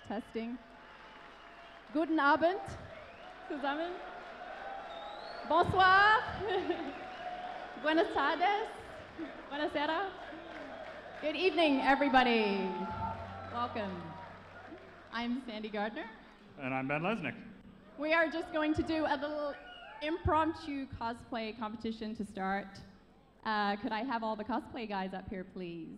Testing. Guten Abend zusammen. Bonsoir. Buenas tardes. Buonasera. Good evening, everybody. Welcome. I'm Sandy Gardner. And I'm Ben Lesnick. We are just going to do a little impromptu cosplay competition to start. Could I have all the cosplay guys up here, please?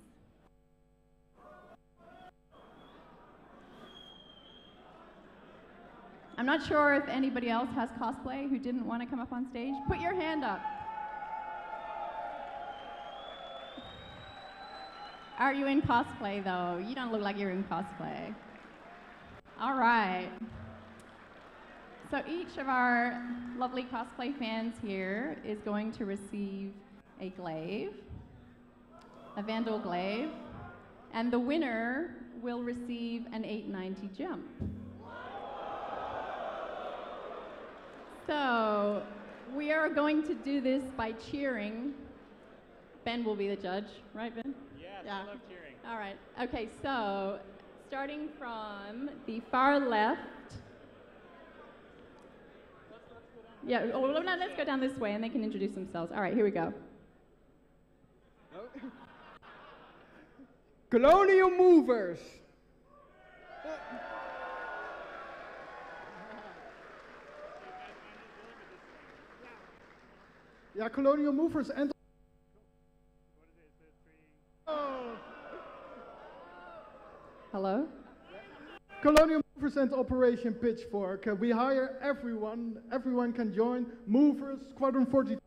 I'm not sure if anybody else has cosplay who didn't want to come up on stage. Put your hand up. Are you in cosplay, though? You don't look like you're in cosplay. All right. So each of our lovely cosplay fans here is going to receive a glaive, a Vandal glaive, and the winner will receive an 890 jump. So we are going to do this by cheering. Ben will be the judge, right, Ben? Yes, Yeah. I love cheering. All right. Okay, so starting from the far left. Yeah, well, no, let's go down this way and they can introduce themselves. All right, here we go. Colonial Movers. Yeah, Colonial Movers and... Hello? Colonial Movers and Operation Pitchfork. We hire everyone. Everyone can join. Movers, Squadron 42.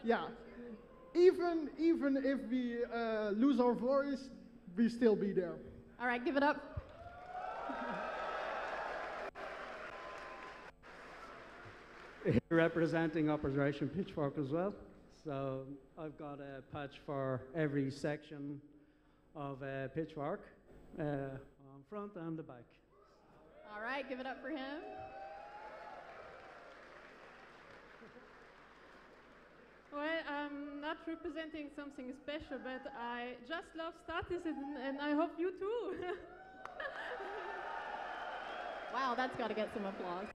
Yeah. Even if we lose our voice, we still be there. All right, give it up. Representing Operation Pitchfork as well. So I've got a patch for every section of Pitchfork, on front and the back. All right, give it up for him. Well, I'm not representing something special, but I just love Star Citizen, and I hope you too. Wow, that's got to get some applause.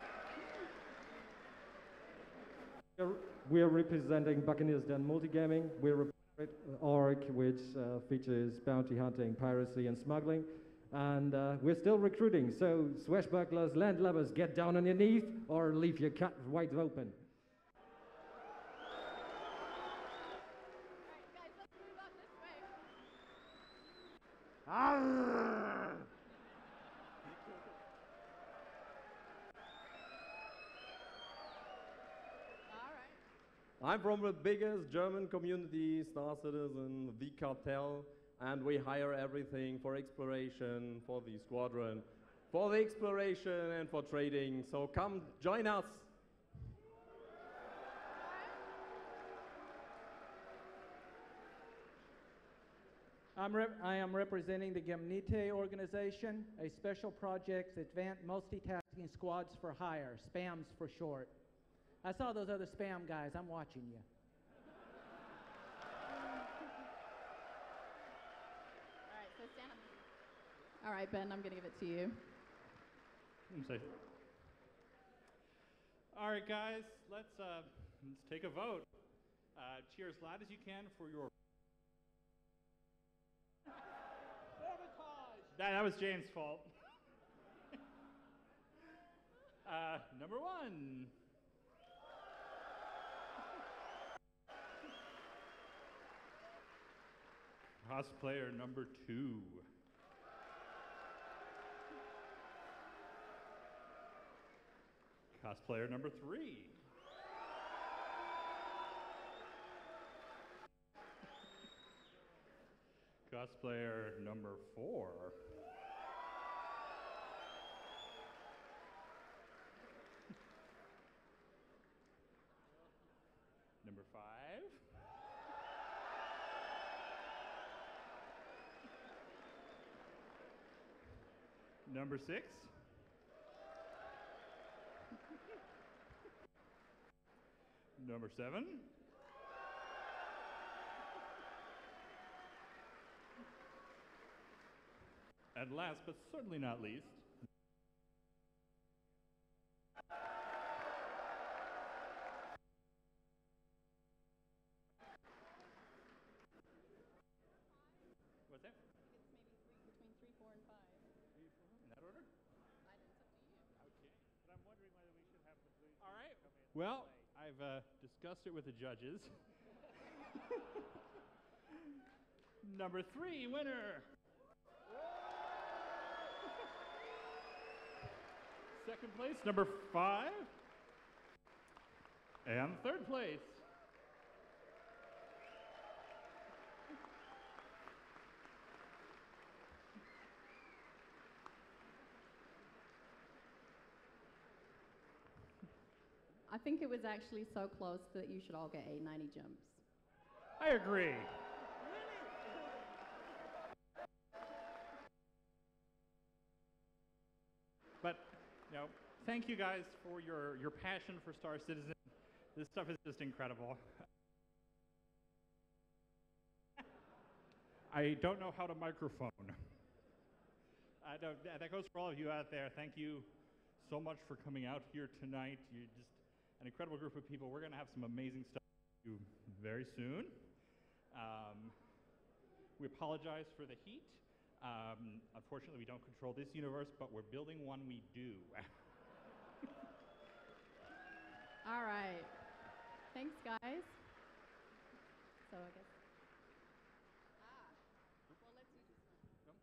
We are representing Buccaneers Den Multigaming. We're a org which features bounty hunting, piracy, and smuggling. And we're still recruiting, so swashbucklers, landlubbers, get down on your knees or leave your cut wide open. Guys, let's move on this way. Arrgh! I'm from the biggest German community, Star Citizen, the Cartel, and we hire everything for exploration, for the squadron, for the exploration and for trading. So come join us. I am representing the Gemnite organization, a special project advanced multitasking squads for hire, SPAMs for short. I saw those other spam guys. I'm watching you. All right, so stand up. All right, Ben, I'm going to give it to you. All right, guys, let's take a vote. Cheer as loud as you can for your... That was James' fault. Number one. Cosplayer number 2. Cosplayer number 3. Cosplayer number 4. Number 5. Number 6. Number number 7. And last but certainly not least, what's that? It's maybe between 3, 4, and 5. In that order? I didn't up to you. Okay. But I'm wondering whether we should have the blue All right. come in. Well, late. I've discussed it with the judges. Number 3 winner. Second place, number 5. And third place. I think it was actually so close that you should all get 890 jumps. I agree. But, thank you guys for your passion for Star Citizen. This stuff is just incredible. I don't know how to microphone. I don't, that goes for all of you out there. Thank you so much for coming out here tonight. You're just an incredible group of people. We're going to have some amazing stuff to do very soon. We apologize for the heat. Unfortunately, we don't control this universe, but we're building one we do. All right. Thanks, guys. So I guess. Well, let's do this one. Here.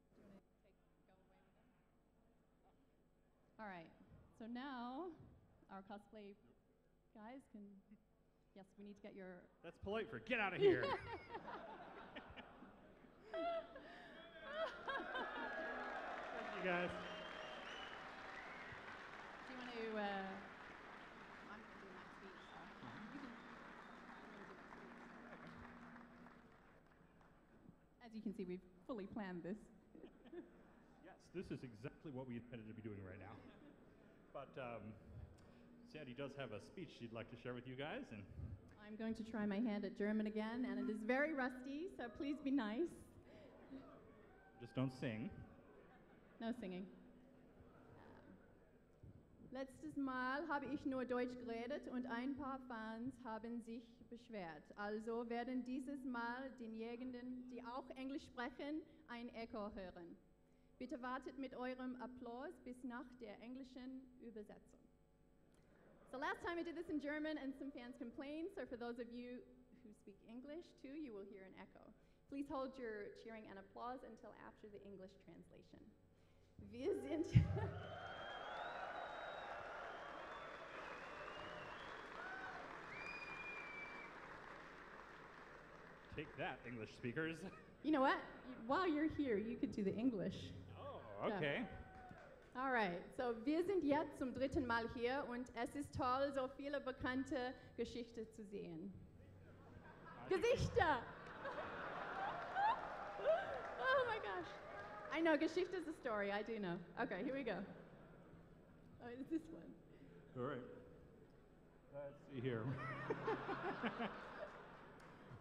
Do you want to go away with that? All right. So now our cosplay guys can. Yes, we need to get your. That's polite for get out of here. Thank you, guys. Do you want to? I'm going to do my speech, so you can. As you can see, we've fully planned this. Yes, this is exactly what we intended to be doing right now. But Sandy does have a speech she'd like to share with you guys, and I'm going to try my hand at German again, and it is very rusty, so please be nice. just don't sing. No singing. Letztes Mal habe ich nur Deutsch geredet und ein paar Fans haben sich beschwert. Also werden dieses Mal diejenigen, die auch Englisch sprechen, ein Echo hören. Bitte wartet mit eurem Applaus bis nach der englischen Übersetzung. So last time I did this in German and some fans complained, so for those of you who speak English too, you will hear an echo. Please hold your cheering and applause until after the English translation. Wir sind... Take that, English speakers. You know what? While you're here, you could do the English. Oh, okay. Yeah. All right, so wir sind jetzt zum dritten Mal hier und es ist toll, so viele bekannte Geschichten zu sehen. Gesichter! Oh my gosh. I know, Geschichte is a story, I do know. Okay, here we go. Oh, it's this one. All right. Let's see here.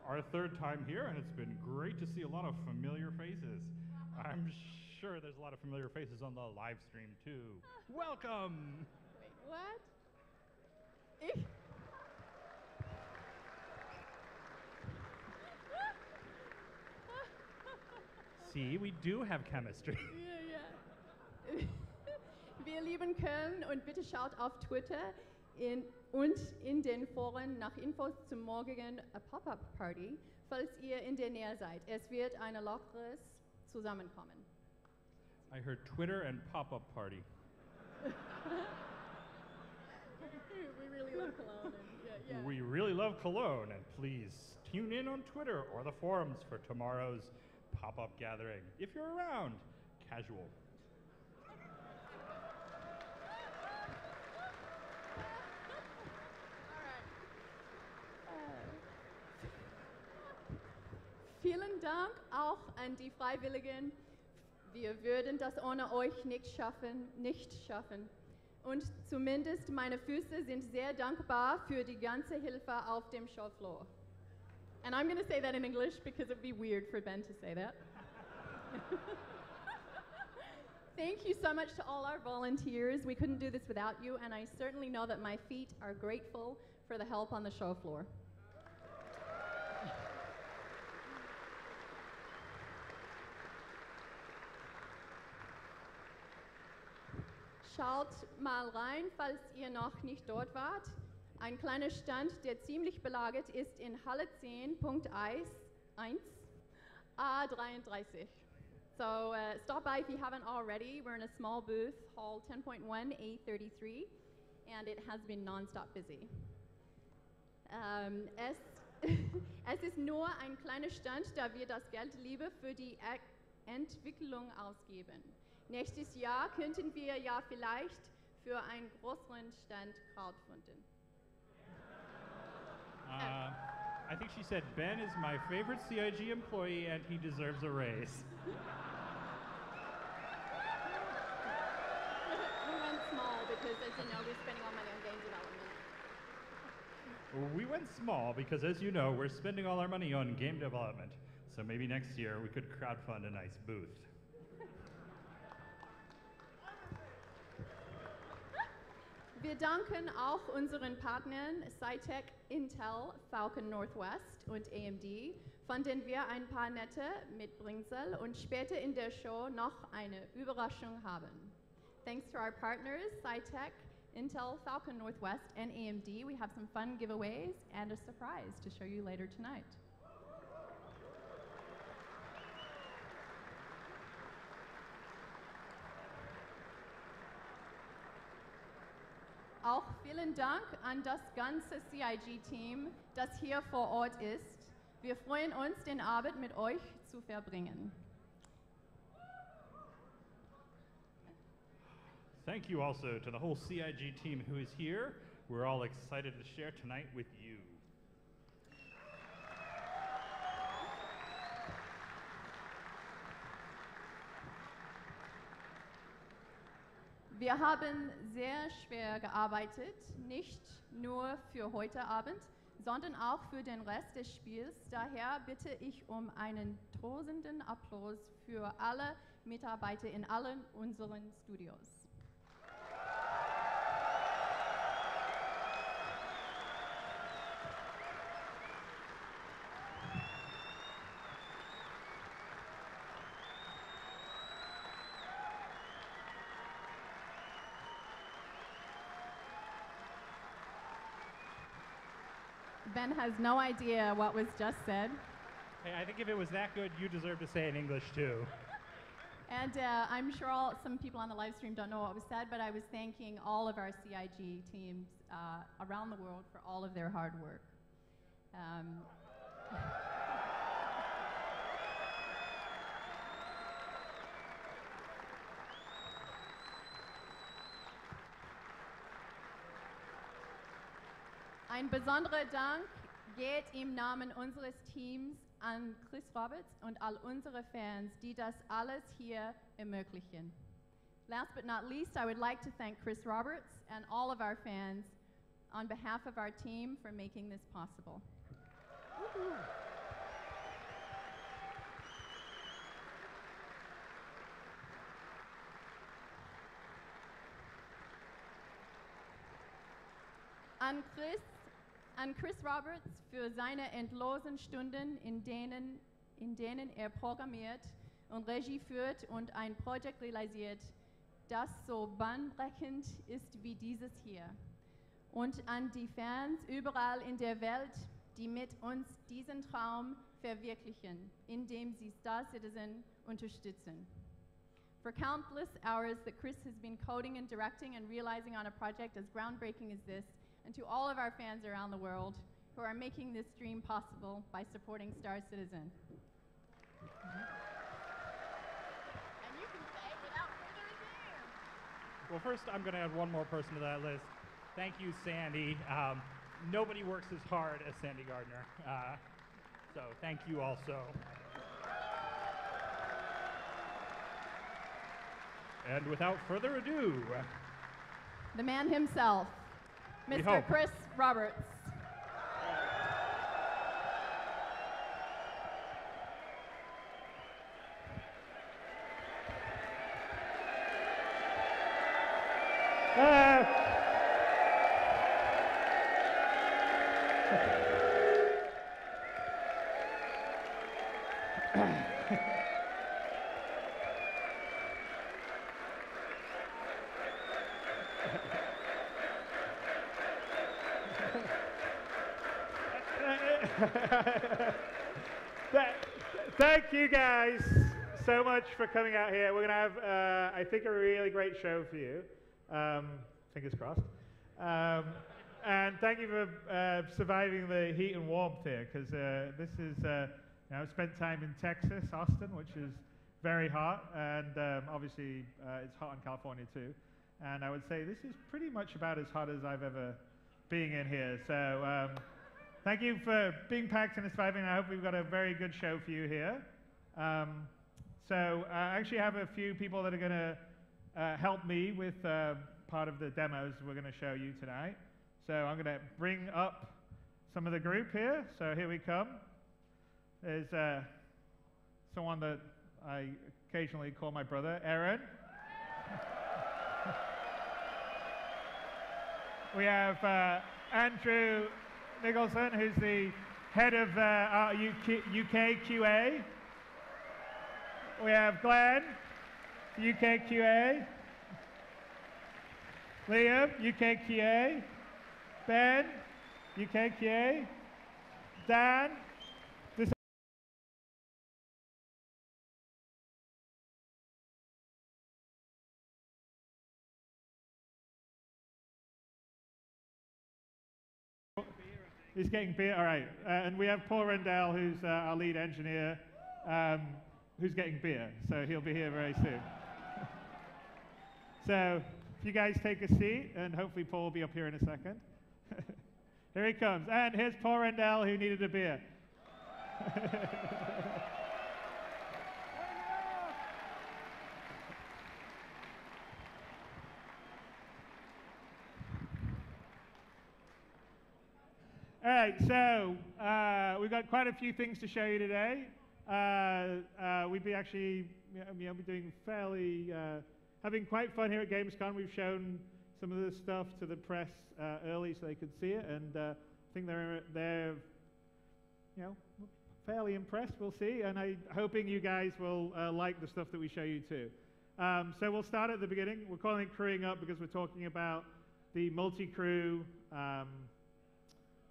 Our third time here, and it's been great to see a lot of familiar faces. I'm sure there's a lot of familiar faces on the live stream too. Welcome! Wait, what? See, we do have chemistry. Ja. Wir lieben Köln und bitte schaut auf Twitter und in den Foren nach Infos zum morgigen Pop-Up-Party, falls ihr in der Nähe seid. Es wird ein lockeres Zusammenkommen. I heard Twitter and pop-up party. We really love Cologne. And We really love Cologne, and please tune in on Twitter or the forums for tomorrow's pop-up gathering. If you're around, casual. Vielen Dank auch an die Freiwilligen. Wir würden das ohne euch nicht schaffen. Und zumindest meine Füße sind sehr dankbar für die ganze Hilfe auf dem Showfloor. And I'm going to say that in English because it would be weird for Ben to say that. Thank you so much to all our volunteers. We couldn't do this without you, and I certainly know that my feet are grateful for the help on the show floor. Schaut mal rein, falls ihr noch nicht dort wart. Ein kleiner Stand, der ziemlich belagert ist in Halle 10.1 A33. So stop by if you haven't already. We're in a small booth, Hall 10.1 A33, and it has been nonstop busy. Es ist nur ein kleiner Stand, da wir das Geld lieber für die Entwicklung ausgeben. Nächstes Jahr könnten wir ja vielleicht für einen größeren Stand crowdfunden. I think she said Ben is my favorite CIG employee and he deserves a raise. We went small because, as you know, we're spending all money on game development. We went small because, as you know, we're spending all our money on game development. So maybe next year we could crowdfund a nice booth. Wir danken auch unseren Partnern Cytec, Intel, Falcon Northwest und AMD, von denen wir ein paar nette mitbringsel und später in der Show noch eine Überraschung haben. Thanks to our partners, Cytec, Intel, Falcon Northwest, and AMD, we have some fun giveaways and a surprise to show you later tonight. Auch vielen Dank an das ganze CIG-Team, das hier vor Ort ist. Wir freuen uns, den Abend mit euch zu verbringen. Thank you also to the whole CIG team who is here. We're all excited to share tonight with you. Wir haben sehr schwer gearbeitet, nicht nur für heute Abend, sondern auch für den Rest des Spiels. Daher bitte ich um einen tosenden Applaus für alle Mitarbeiter in allen unseren Studios. Ben has no idea what was just said. Hey, I think if it was that good, you deserve to say it in English too. And I'm sure some people on the live stream don't know what was said, but I was thanking all of our CIG teams around the world for all of their hard work. Ein besonderer Dank geht im Namen unseres Teams an Chris Roberts und all unsere Fans, die das alles hier ermöglichen. Last but not least, I would like to thank Chris Roberts and all of our fans on behalf of our team for making this possible. An Chris Roberts für seine endlosen Stunden, in denen er programmiert und Regie führt und ein Projekt realisiert, das so bahnbrechend ist wie dieses hier. Und an die Fans überall in der Welt, die mit uns diesen Traum verwirklichen, indem sie Star Citizen unterstützen. For countless hours that Chris has been coding and directing and realizing on a project as groundbreaking as this, and to all of our fans around the world who are making this dream possible by supporting Star Citizen. And you can say without further ado. Well, first I'm going to add one more person to that list. Thank you, Sandy. Nobody works as hard as Sandy Gardner. So thank you also. And without further ado, the man himself, We Mr. hope. Chris Roberts. Thank you guys so much for coming out here. We're going to have, I think, a really great show for you. Fingers crossed. And thank you for surviving the heat and warmth here, because this is, I've spent time in Texas, Austin, which is very hot, and obviously it's hot in California too. And I would say this is pretty much about as hot as I've ever been in here. So thank you for being packed and surviving. I hope we've got a very good show for you here. I actually have a few people that are going to help me with part of the demos we're going to show you tonight. So I'm going to bring up some of the group here. So here we come. There's someone that I occasionally call my brother, Aaron. We have Andrew Nicholson, who's the head of our UK QA. We have Glenn, UK QA. Liam, UK QA. Ben, UK QA. Dan, this He's getting beer, all right. And we have Paul Rendell, who's our lead engineer, who's getting beer. So he'll be here very soon. So if you guys take a seat, and hopefully Paul will be up here in a second. Here he comes. And here's Paul Rendell, who needed a beer. All right, so we've got quite a few things to show you today. We'd be actually be doing fairly, having quite fun here at Gamescom. We've shown some of this stuff to the press early so they could see it, and I think they're fairly impressed. We'll see, and I'm hoping you guys will like the stuff that we show you too. So we'll start at the beginning. We're calling it Crewing Up because we're talking about the multi-crew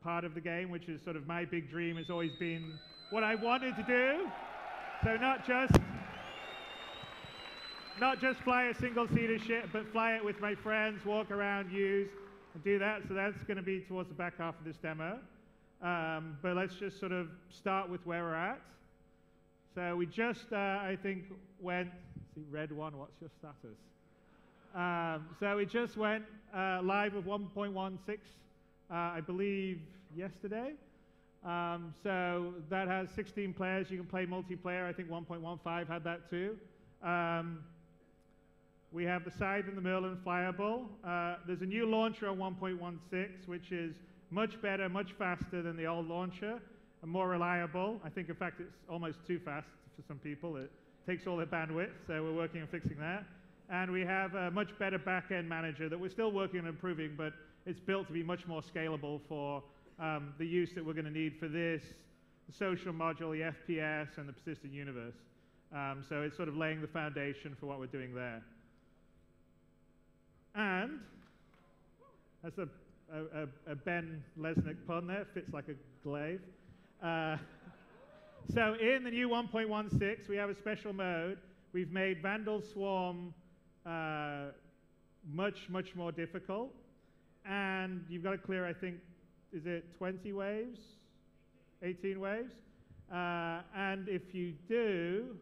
part of the game, which is sort of my big dream. Has always been what I wanted to do. So not just fly a single-seater ship, but fly it with my friends, walk around, use, and do that. So that's going to be towards the back half of this demo. But let's just sort of start with where we're at. So we just, I think, went, see, red one, what's your status? So we just went live with 1.16, I believe, yesterday. So that has 16 players. You can play multiplayer. I think 1.15 had that too. We have the Scythe and the Merlin flyable. There's a new launcher on 1.16, which is much better, much faster than the old launcher, and more reliable. I think, in fact, it's almost too fast for some people. It takes all their bandwidth, so we're working on fixing that. And we have a much better back-end manager that we're still working on improving, but it's built to be much more scalable for the use that we're going to need for this, the social module, the FPS, and the persistent universe. So it's sort of laying the foundation for what we're doing there. And that's a Ben Lesnick pun there, fits like a glaive. So in the new 1.16, we have a special mode. We've made Vandal Swarm much, much more difficult. And you've got to clear, I think, is it 20 waves? 18 waves? And if you do,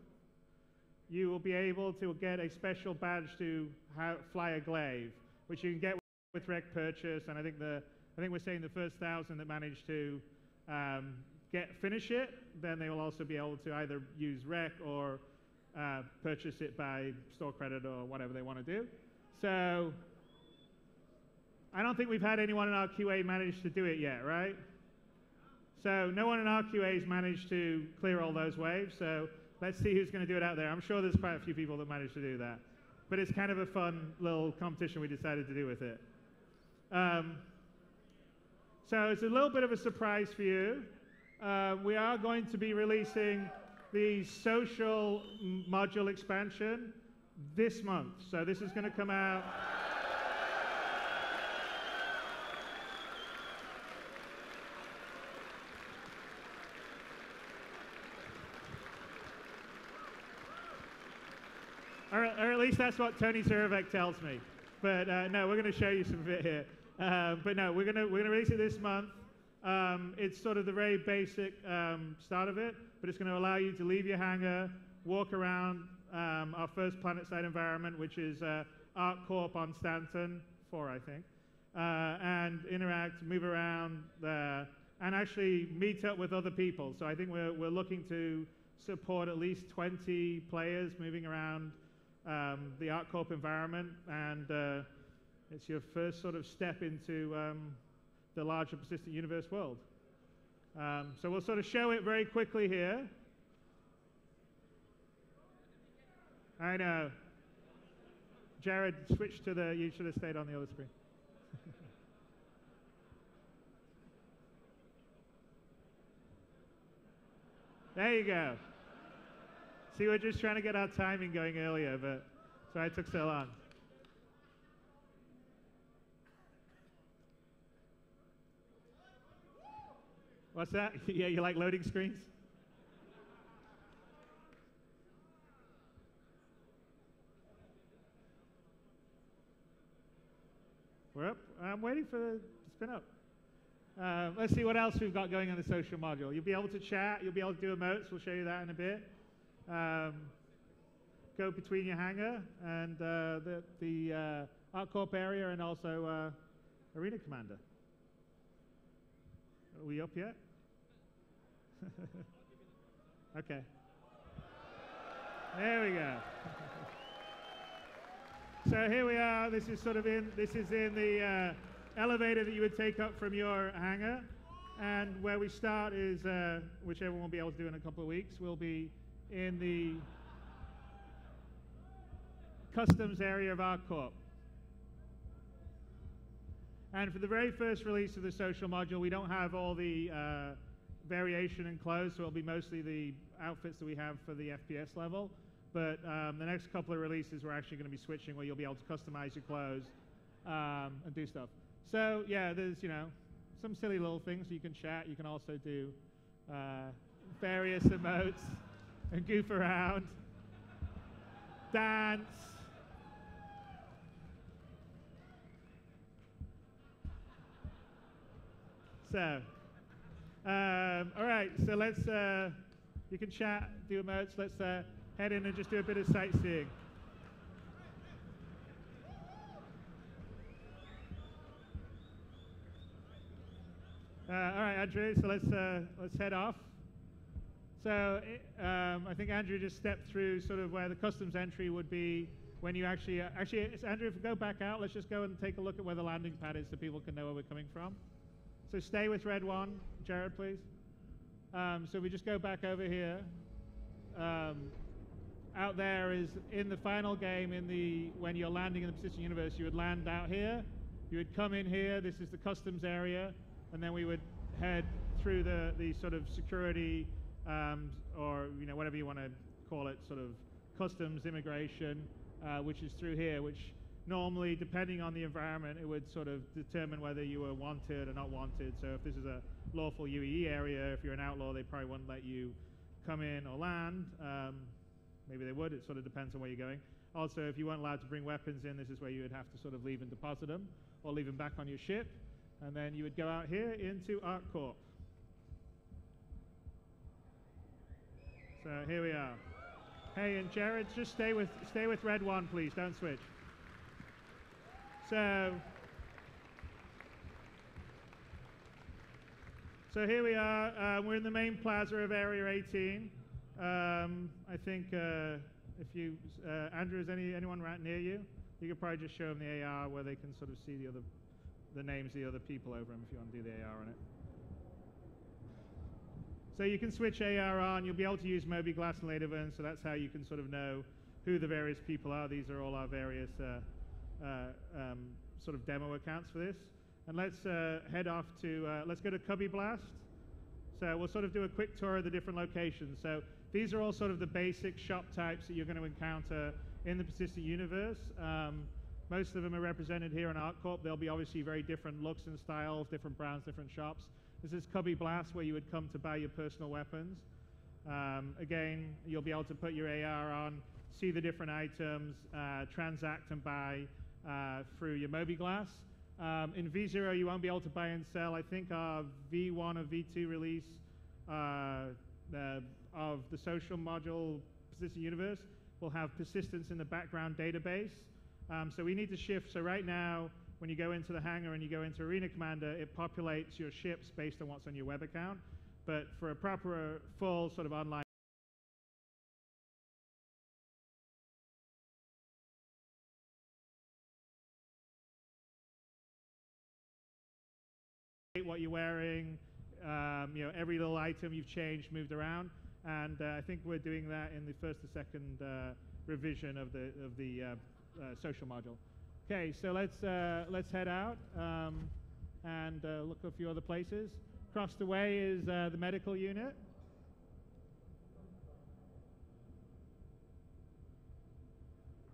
you will be able to get a special badge to fly a glaive, which you can get with Rec Purchase. And I think we're saying the first 1,000 that manage to finish it, then they will also be able to either use Rec or purchase it by store credit or whatever they want to do. So I don't think we've had anyone in our QA manage to do it yet, right? So no one in our QA has managed to clear all those waves, so let's see who's going to do it out there. I'm sure there's quite a few people that managed to do that. But it's kind of a fun little competition we decided to do with it. So it's a little bit of a surprise for you. We are going to be releasing the social module expansion this month. So this is going to come out. Or at least that's what Tony Surovec tells me. But no, we're going to show you some of it here. But no, we're going to release it this month. It's sort of the very basic start of it, but it's going to allow you to leave your hangar, walk around our first planet-side environment, which is ArcCorp on Stanton 4, I think, and interact, move around, and actually meet up with other people. So I think we're looking to support at least 20 players moving around the ArcCorp environment, and it's your first sort of step into the larger persistent universe world. So we'll sort of show it very quickly here. I know. Jared, switch to you should have stayed on the other screen. There you go. See, we're just trying to get our timing going earlier, but that's why it took so long. What's that? Yeah, you like loading screens? We're up. I'm waiting for the spin up. Let's see what else we've got going on the social module. You'll be able to chat. You'll be able to do emotes. We'll show you that in a bit. Go between your hangar and the ArcCorp area, and also Arena Commander. Are we up yet? Okay. There we go. So here we are. This is in the elevator that you would take up from your hangar, and where we start is, which everyone will be able to do in a couple of weeks, we'll be in the customs area of ArcCorp. And for the very first release of the social module, we don't have all the variation in clothes, so it'll be mostly the outfits that we have for the FPS level. But the next couple of releases, we're actually going to be switching, where you'll be able to customize your clothes and do stuff. So yeah, there's some silly little things. You can chat. You can also do various emotes and goof around, dance. So, all right. So let's. You can chat, do emotes. Let's head in and just do a bit of sightseeing. All right, Andrew. So let's head off. So I think Andrew just stepped through sort of where the customs entry would be when you actually. Andrew, if we go back out, let's just go and take a look at where the landing pad is, so people can know where we're coming from. So stay with Red One, Jared, please. So we just go back over here. Out there is in the final game, when you're landing in the persistent universe, you would land out here. You would come in here. This is the customs area, and then we would head through the sort of security, or whatever you want to call it, sort of customs immigration, which is through here. Which normally, depending on the environment, it would sort of determine whether you were wanted or not wanted. So if this is a lawful UEE area, if you're an outlaw, they probably wouldn't let you come in or land. Maybe they would. It sort of depends on where you're going. Also, if you weren't allowed to bring weapons in, this is where you would have to sort of leave and deposit them, or leave them back on your ship. And then you would go out here into ArcCorp. So here we are. Hey, and Jared, just stay with Red One, please. Don't switch. So here we are. We're in the main plaza of Area 18. I think if you, Andrew, is anyone right near you? You could probably just show them the AR where they can sort of see the other the names of the other people over them if you want to do the AR on it. So you can switch AR on. You'll be able to use mobiGlas and Lederman, so that's how you can sort of know who the various people are. These are all our various sort of demo accounts for this. And let's head off to, let's go to Cubby Blast. So we'll sort of do a quick tour of the different locations. So these are all sort of the basic shop types that you're going to encounter in the persistent universe. Most of them are represented here in ArtCorp. There'll be obviously very different looks and styles, different brands, different shops. This is Cubby Blast, where you would come to buy your personal weapons. Again, you'll be able to put your AR on, see the different items, transact and buy through your mobiGlas. In V0, you won't be able to buy and sell. I think our V1 or V2 release of the social module persistent universe will have persistence in the background database. So we need to shift. So right now, when you go into the hangar and you go into Arena Commander, it populates your ships based on what's on your web account. But for a proper, full sort of online what you're wearing, you know, every little item you've changed, moved around, and I think we're doing that in the first or second revision of the social module. Okay, so let's head out and look at a few other places. Across the way is the medical unit.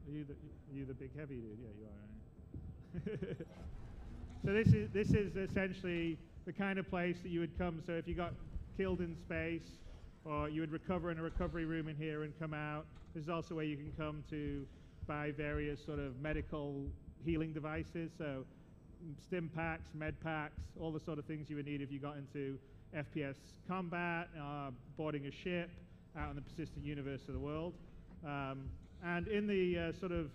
Are you the big heavy dude? Yeah, you are. Right? So this is essentially the kind of place that you would come. So if you got killed in space, or you would recover in a recovery room in here and come out. This is also where you can come to buy various sort of medical healing devices. So stim packs, med packs, all the sort of things you would need if you got into FPS combat, boarding a ship out in the persistent universe of the world. And in the sort of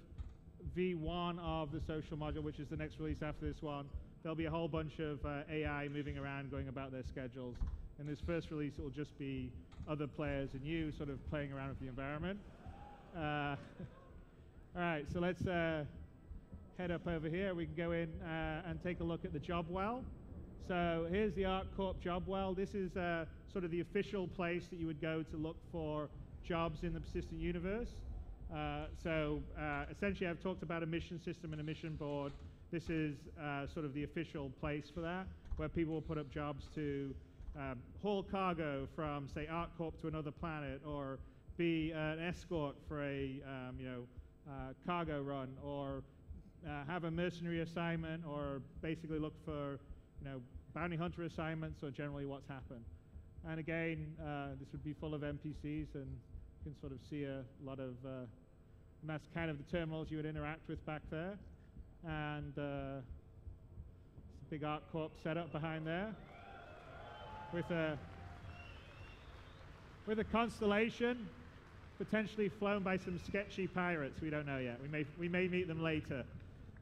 V1 of the social module, which is the next release after this one, there'll be a whole bunch of AI moving around, going about their schedules. In this first release, it will just be other players and you sort of playing around with the environment. All right, so let's head up over here. We can go in and take a look at the job well. So here's the ArtCorp job well. This is sort of the official place that you would go to look for jobs in the persistent universe. Essentially, I've talked about a mission system and a mission board. This is sort of the official place for that, where people will put up jobs to haul cargo from, say, ArtCorp to another planet, or be an escort for a cargo run, or have a mercenary assignment, or basically look for bounty hunter assignments, or generally what's happened. And again, this would be full of NPCs, and you can sort of see a lot of, and that's kind of the terminals you would interact with back there. And it's a big ArtCorp setup behind there with a constellation potentially flown by some sketchy pirates. We don't know yet. We may meet them later.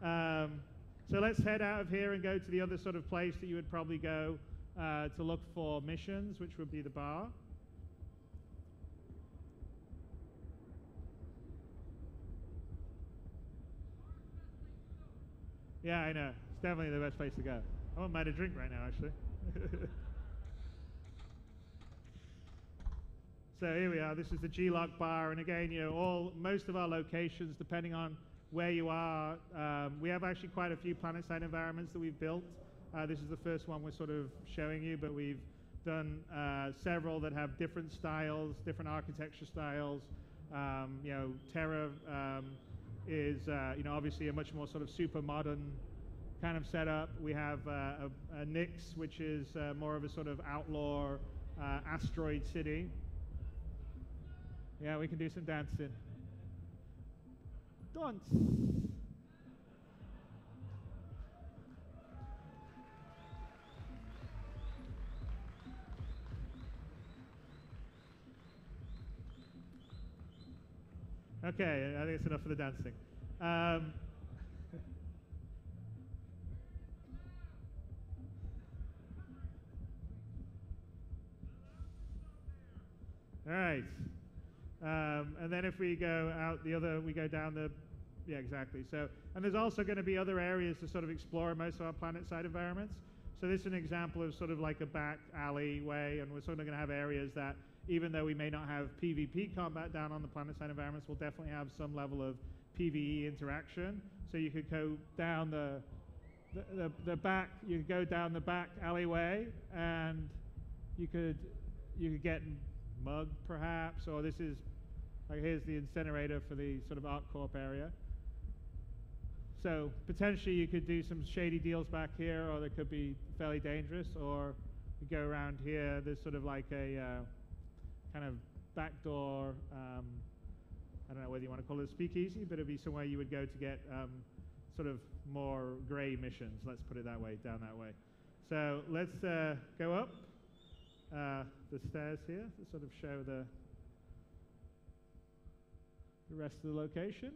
So let's head out of here and go to the other sort of place that you would probably go to look for missions, which would be the bar. Yeah, I know. It's definitely the best place to go. I won't mind a drink right now, actually. So here we are. This is the G-Lock bar, and again, most of our locations, depending on where you are, we have actually quite a few PlanetSide environments that we've built. This is the first one we're sort of showing you, but we've done several that have different styles, different architecture styles. Terra is obviously a much more sort of super modern kind of setup. We have a Nyx, which is more of a sort of outlaw asteroid city. Yeah, we can do some dancing. Dance. Okay, I think it's enough for the dancing. All right. And then if we go out we go down the yeah, exactly. So, and there's also going to be other areas to sort of explore in most of our planet-side environments. So this is an example of sort of like a back alleyway, and we're sort of going to have areas that, even though we may not have PvP combat down on the planet-side environments, we'll definitely have some level of PvE interaction. So you could go down the back, you could go down the back alleyway, and you could get mugged perhaps, or this is, like, here's the incinerator for the sort of ArcCorp area. So potentially you could do some shady deals back here, or they could be fairly dangerous, or you go around here, there's sort of like a kind of backdoor, I don't know whether you want to call it a speakeasy, but it'd be somewhere you would go to get sort of more gray missions, let's put it that way, down that way. So let's go up the stairs here to sort of show the rest of the location.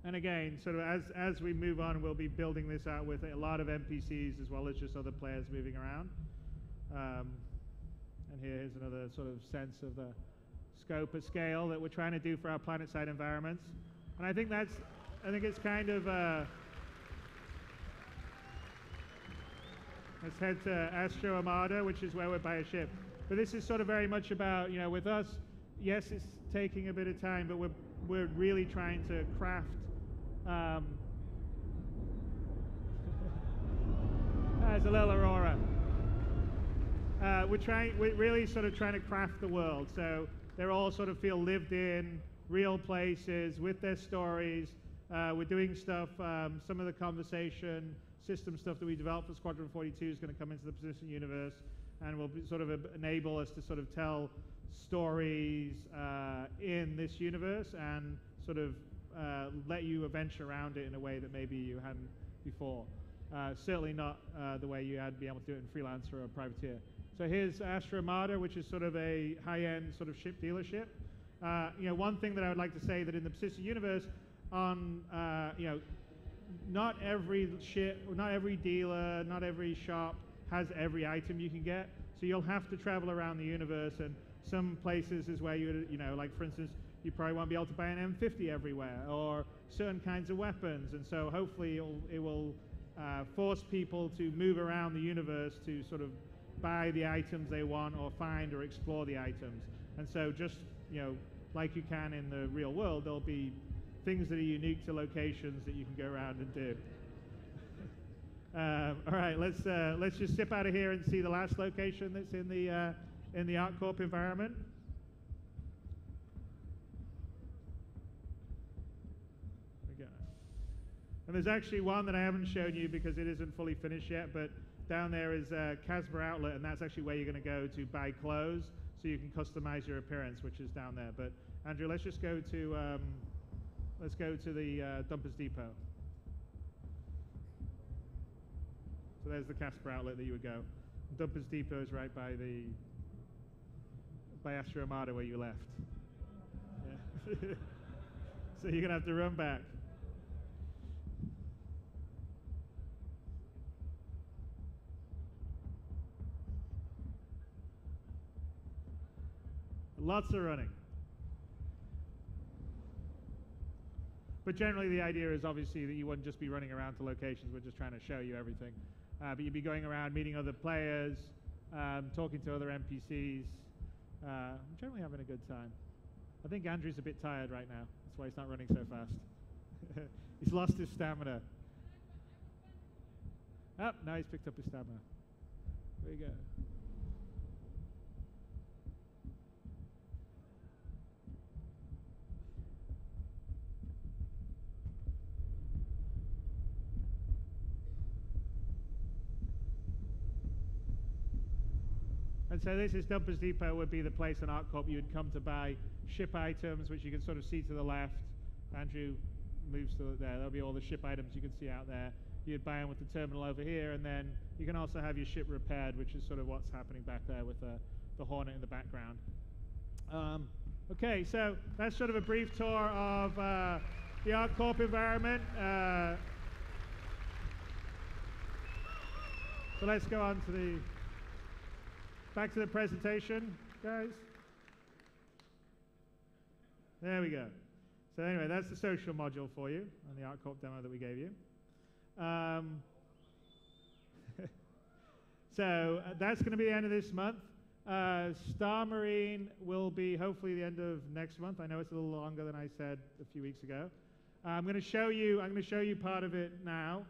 And again, sort of as we move on, we'll be building this out with a lot of NPCs as well as just other players moving around. And here's another sort of sense of the scope of scale that we're trying to do for our planet-side environments. And I think it's kind of, let's head to Astro Armada, which is where we're by a ship. But this is sort of very much about, you know, with us, yes, it's taking a bit of time, but we're really trying to craft there's a little Aurora. We're really sort of trying to craft the world, so they all sort of feel lived in, real places with their stories. We're doing stuff, some of the conversation system stuff that we developed for Squadron 42 is going to come into the Persistent universe, and will sort of enable us to sort of tell stories in this universe and sort of let you venture around it in a way that maybe you hadn't before. Certainly not the way you had been able to do it in Freelancer or Privateer. So here's Astra Armada, which is sort of a high-end sort of ship dealership. You know, one thing that I would like to say that in the Persistent universe, on you know, not every ship, not every dealer, not every shop has every item you can get. So you'll have to travel around the universe, and some places is where you know, like for instance, you probably won't be able to buy an M50 everywhere, or certain kinds of weapons. And so hopefully it will force people to move around the universe to sort of buy the items they want, or find or explore the items. And so just, you know, like you can in the real world, there'll be things that are unique to locations that you can go around and do. All right, let's just zip out of here and see the last location that's in the ArcCorp environment. There we go. And there's actually one that I haven't shown you because it isn't fully finished yet, but down there is Casper Outlet, and that's actually where you're going to go to buy clothes, so you can customize your appearance, which is down there. But Andrew, let's just go to the Dumpers Depot. So there's the Casper Outlet that you would go. Dumpers Depot is right by Astra Armada where you left. Yeah. So you're gonna have to run back. Lots of running. But generally the idea is obviously that you wouldn't just be running around to locations, we're just trying to show you everything. But you'd be going around meeting other players, talking to other NPCs, generally having a good time. I think Andrew's a bit tired right now, that's why he's not running so fast. He's lost his stamina. Oh, now he's picked up his stamina. There you go. And so this is Dumpers Depot, would be the place in ArcCorp you would come to buy ship items, which you can sort of see to the left. Andrew moves to there. There'll be all the ship items you can see out there. You'd buy them with the terminal over here, and then you can also have your ship repaired, which is sort of what's happening back there with the Hornet in the background. Okay, so that's sort of a brief tour of the ArcCorp environment. So let's go on to back to the presentation, guys. There we go. So anyway, that's the social module for you on the ArcCorp demo that we gave you. So that's going to be the end of this month. Star Marine will be hopefully the end of next month. I know it's a little longer than I said a few weeks ago. I'm going to show you part of it now.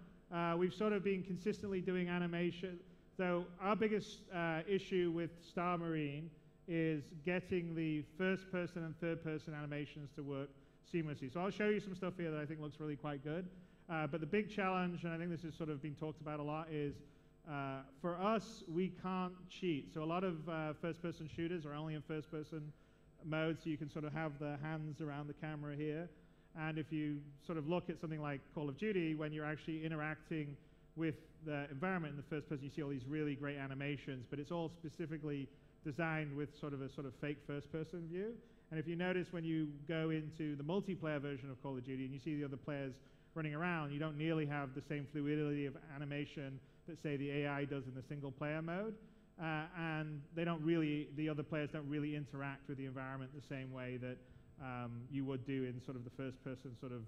We've sort of been consistently doing animation. So our biggest issue with Star Marine is getting the first-person and third-person animations to work seamlessly. So I'll show you some stuff here that I think looks really quite good. But the big challenge, and I think this has sort of been talked about a lot, is for us, we can't cheat. So a lot of first-person shooters are only in first-person mode, so you can sort of have the hands around the camera here. And if you sort of look at something like Call of Duty, when you're actually interacting with the environment in the first person, you see all these really great animations, but it's all specifically designed with sort of a sort of fake first-person view. And if you notice when you go into the multiplayer version of Call of Duty and you see the other players running around, you don't nearly have the same fluidity of animation that, say, the AI does in the single-player mode. And they don't really, the other players don't really interact with the environment the same way that you would do in sort of the first-person sort of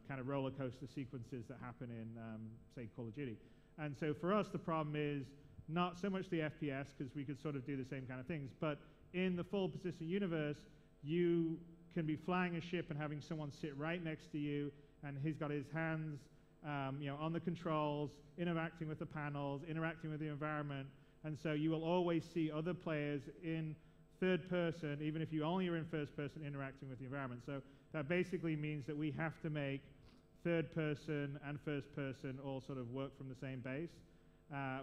kind of roller coaster sequences that happen in, say, Call of Duty. And so for us, the problem is not so much the FPS, because we could sort of do the same kind of things, but in the full persistent universe, you can be flying a ship and having someone sit right next to you, and he's got his hands on the controls, interacting with the panels, interacting with the environment, and so you will always see other players in third person, even if you only are in first person, interacting with the environment. So that basically means that we have to make third person and first person all sort of work from the same base,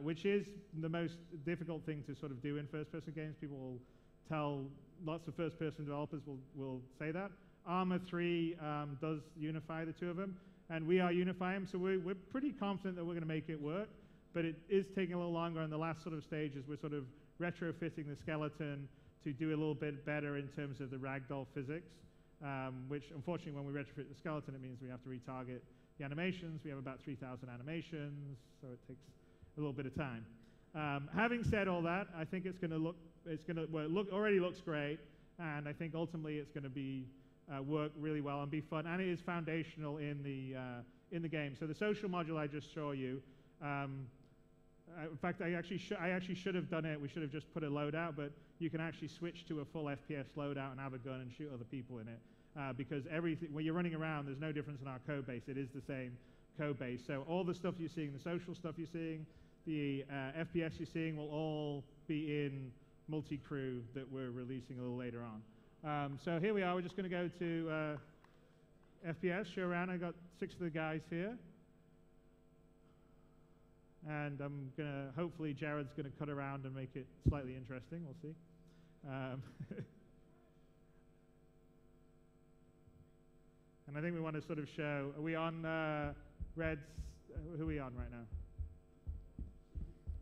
which is the most difficult thing to sort of do in first person games. People will tell, lots of first person developers will say that. Arma 3 does unify the two of them, and we are unifying them, so we're pretty confident that we're going to make it work, but it is taking a little longer. In the last sort of stage is we're sort of retrofitting the skeleton to do a little bit better in terms of the ragdoll physics, which unfortunately when we retrofit the skeleton, it means we have to retarget the animations. We have about 3,000 animations, so it takes a little bit of time. Having said all that, I think it's going to look, well, it already looks great, and I think ultimately it's going to be work really well and be fun, and it is foundational in the game. So the social module I just showed you, in fact, I actually should have done it. We should have just put a loadout, but you can actually switch to a full FPS loadout and have a gun and shoot other people in it, because everything, when you're running around, there's no difference in our code base. It is the same code base. So all the stuff you're seeing, the social stuff you're seeing, the FPS you're seeing will all be in multi-crew that we're releasing a little later on. So here we are. We're just going to go to FPS, show around. I got 6 of the guys here. And I'm going to, hopefully Jared's going to cut around and make it slightly interesting. We'll see. And I think we want to sort of show, are we on Red's, who are we on right now?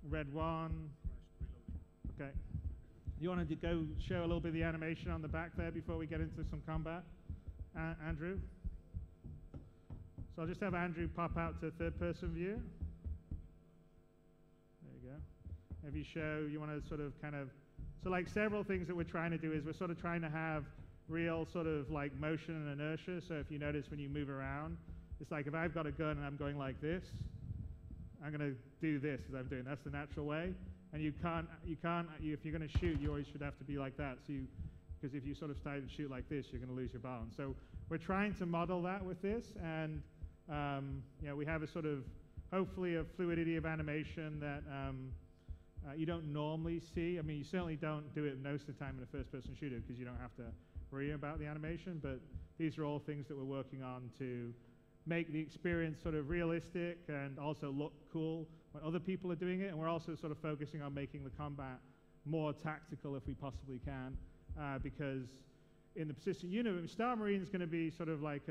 Red 1. Okay. You want to go show a little bit of the animation on the back there before we get into some combat? Andrew? So I'll just have Andrew pop out to third person view. If you show, you want to sort of kind of, so like several things that we're trying to do is we're sort of trying to have real sort of like motion and inertia. So if you notice when you move around, it's like if I've got a gun and I'm going like this, I'm going to do this as I'm doing. That's the natural way. And if you're going to shoot, you always should have to be like that. So because if you sort of start to shoot like this, you're going to lose your balance. So we're trying to model that with this, and we have a sort of, hopefully a fluidity of animation that you don't normally see. I mean, you certainly don't do it most of the time in a first-person shooter because you don't have to worry about the animation, but these are all things that we're working on to make the experience sort of realistic and also look cool when other people are doing it, and we're also sort of focusing on making the combat more tactical if we possibly can, because in the persistent universe, Star Marine is going to be sort of like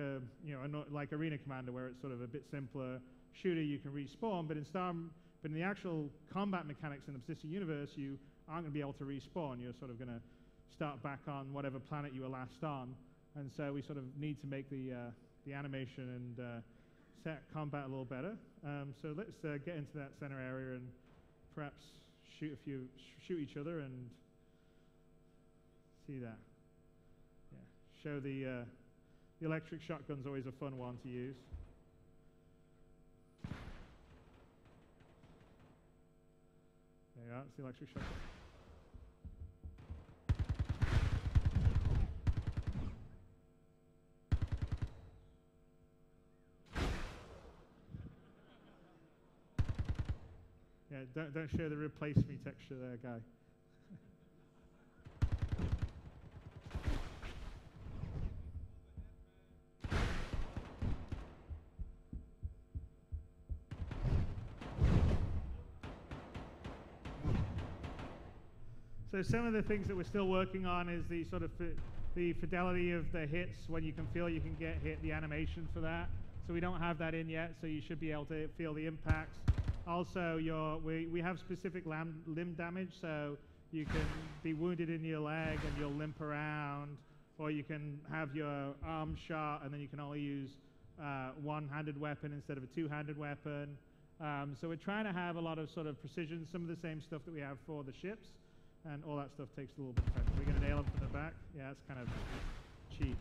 like Arena Commander, where it's sort of a bit simpler shooter. You can respawn, but in the actual combat mechanics in the persistent universe, you aren't going to be able to respawn. You're sort of going to start back on whatever planet you were last on. And so we sort of need to make the animation and set combat a little better. So let's get into that center area and perhaps shoot each other and see that. Yeah, show the electric shotgun's always a fun one to use. There you are, it's the electric shotgun. Yeah, don't show the replace me texture there, guy. So some of the things that we're still working on is the sort of the fidelity of the hits, when you can feel you can get hit, the animation for that. So we don't have that in yet, so you should be able to feel the impacts. Also, we have specific limb damage, so you can be wounded in your leg and you'll limp around, or you can have your arm shot and then you can only use one-handed weapon instead of a two-handed weapon. So we're trying to have a lot of sort of precision, some of the same stuff that we have for the ships, and all that stuff takes a little bit of time. We're going to nail them from the back. Yeah, it's kind of cheap.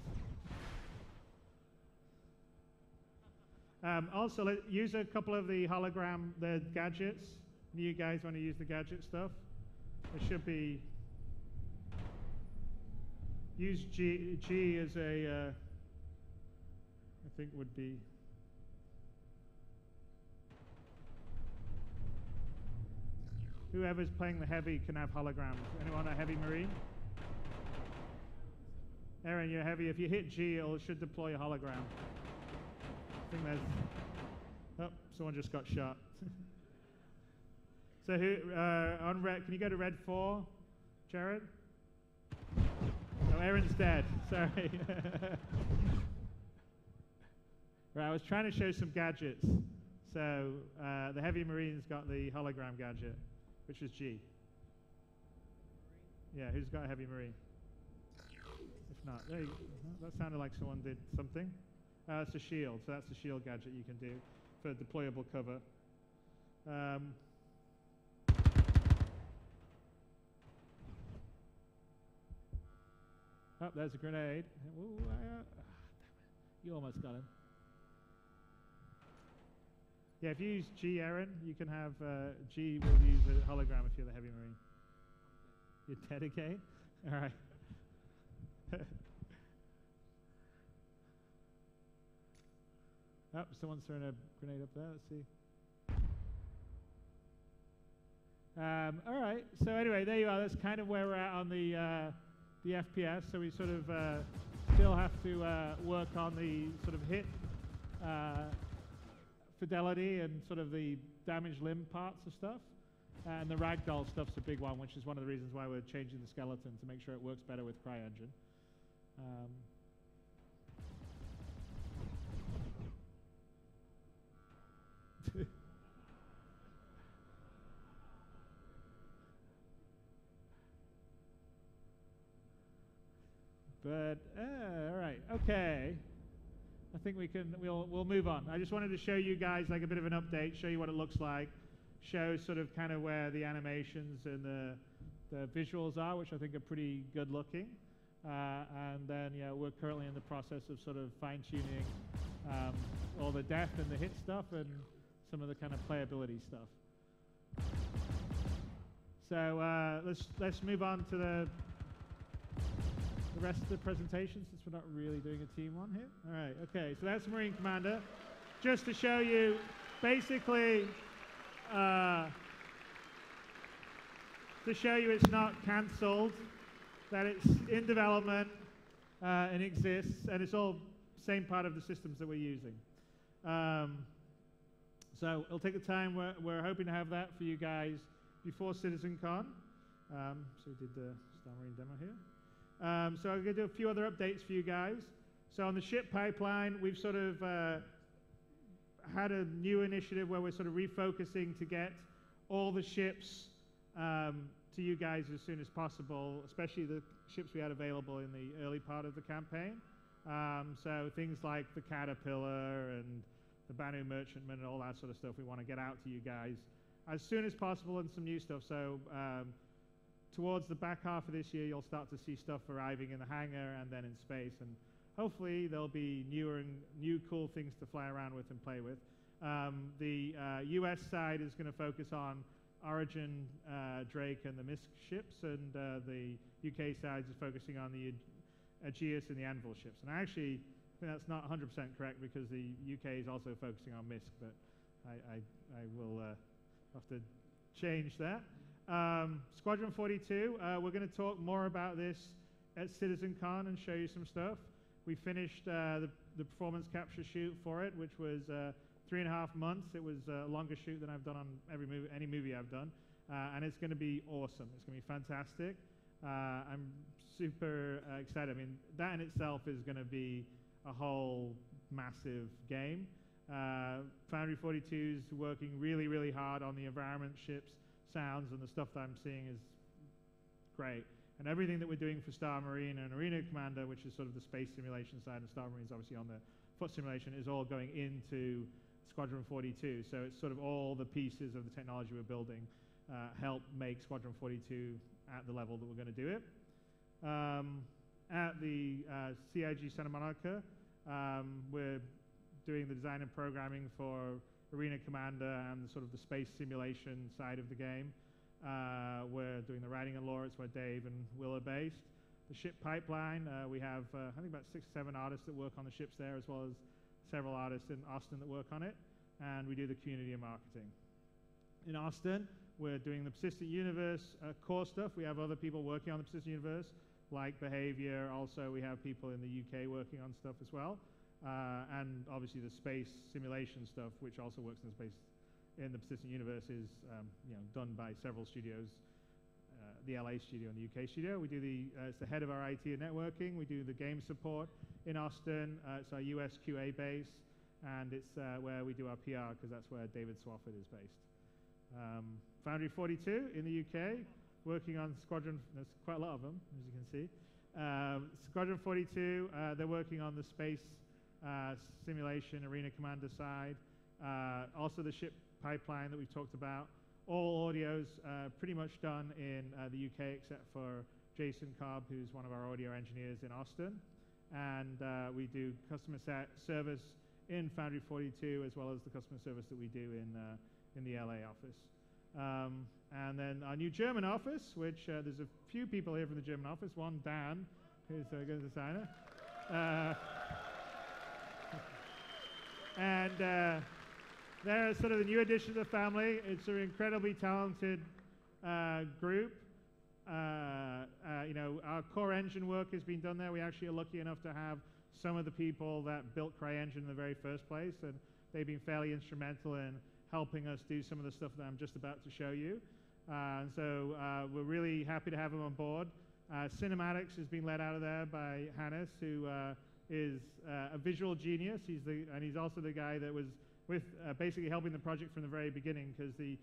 Also, use a couple of the the gadgets. You guys want to use the gadget stuff? It should be, use G as a, I think would be, whoever's playing the heavy can have holograms. Anyone a heavy marine? Aaron, you're heavy. If you hit G, it should deploy a hologram. I think there's, oh, someone just got shot. So who, on red, can you go to red 4, Jared? Oh, Aaron's dead, sorry. Right, I was trying to show some gadgets. So the heavy marine's got the hologram gadget, which is G. Yeah, who's got a heavy marine? If not, there you go. That sounded like someone did something. It's a shield, so that's the shield gadget you can do for deployable cover. Oh, there's a grenade. Ooh, you almost got him. Yeah, if you use G, Aaron, you can have G will use a hologram if you're the heavy marine. You're dedicate? All right. Oh, someone's throwing a grenade up there. Let's see. All right. So anyway, there you are. That's kind of where we're at on the FPS. So we sort of still have to work on the sort of hit fidelity and sort of the damaged limb parts of stuff. And the ragdoll stuff's a big one, which is one of the reasons why we're changing the skeleton to make sure it works better with CryEngine. But all right, okay. I think we'll move on. I just wanted to show you guys like a bit of an update, show you what it looks like, show sort of kind of where the animations and the visuals are, which I think are pretty good looking. And then yeah, we're currently in the process of sort of fine tuning all the death and the hit stuff and some of the kind of playability stuff. So let's move on to the rest of the presentation, since we're not really doing a team one here. All right, okay, so that's Marine Commander. Just to show you, basically, to show you it's not cancelled, that it's in development and exists, and it's all same part of the systems that we're using. So it'll take the time. We're hoping to have that for you guys before CitizenCon. So we did the Star Marine demo here. So I'm going to do a few other updates for you guys. So on the ship pipeline, we've sort of had a new initiative where we're sort of refocusing to get all the ships to you guys as soon as possible, especially the ships we had available in the early part of the campaign. So things like the Caterpillar and the Banu Merchantman and all that sort of stuff we want to get out to you guys as soon as possible and some new stuff. So towards the back half of this year, you'll start to see stuff arriving in the hangar and then in space. And hopefully there'll be new cool things to fly around with and play with. The US side is going to focus on Origin, Drake, and the MISC ships, and the UK side is focusing on the Aegis and the Anvil ships. And I actually think that's not 100% correct because the UK is also focusing on MISC, but I will have to change that. Squadron 42, we're going to talk more about this at CitizenCon and show you some stuff. We finished the performance capture shoot for it, which was 3.5 months. It was a longer shoot than I've done on any movie I've done, and it's going to be awesome. It's going to be fantastic. I'm super excited. I mean, that in itself is going to be a whole massive game. Foundry 42 is working really, really hard on the environment, ships, sounds, and the stuff that I'm seeing is great. And everything that we're doing for Star Marine and Arena Commander, which is sort of the space simulation side, and Star Marine is obviously on the foot simulation, is all going into Squadron 42. So it's sort of all the pieces of the technology we're building help make Squadron 42 at the level that we're going to do it. At the CIG Santa Monica, we're doing the design and programming for Arena Commander and sort of the space simulation side of the game. We're doing the writing and lore. It's where Dave and Will are based. The ship pipeline, we have I think about 6 or 7 artists that work on the ships there, as well as several artists in Austin that work on it. And we do the community and marketing. In Austin, we're doing the Persistent Universe core stuff. We have other people working on the Persistent Universe, like Behavior. Also, we have people in the UK working on stuff as well. And obviously the space simulation stuff, which also works in the Persistent Universe, is done by several studios. The LA studio and the UK studio. We do it's the head of our IT and networking. We do the game support in Austin. It's our US QA base, and it's where we do our PR, because that's where David Swafford is based. Foundry 42 in the UK, working on Squadron. There's quite a lot of them, as you can see. Squadron 42, they're working on the space simulation Arena Commander side. Also the ship pipeline that we've talked about. All audio's pretty much done in the UK, except for Jason Cobb, who's one of our audio engineers in Austin. And we do customer service in Foundry 42, as well as the customer service that we do in the LA office. And then our new German office, which there's a few people here from the German office. One, Dan, who's a good designer. And they're sort of the new addition to the family. It's an incredibly talented group. Our core engine work has been done there. We actually are lucky enough to have some of the people that built CryEngine in the very first place, and they've been fairly instrumental in helping us do some of the stuff that I'm just about to show you. And so we're really happy to have them on board. Cinematics has been led out of there by Hannes, who is a visual genius. And he's also the guy that was with basically helping the project from the very beginning, because the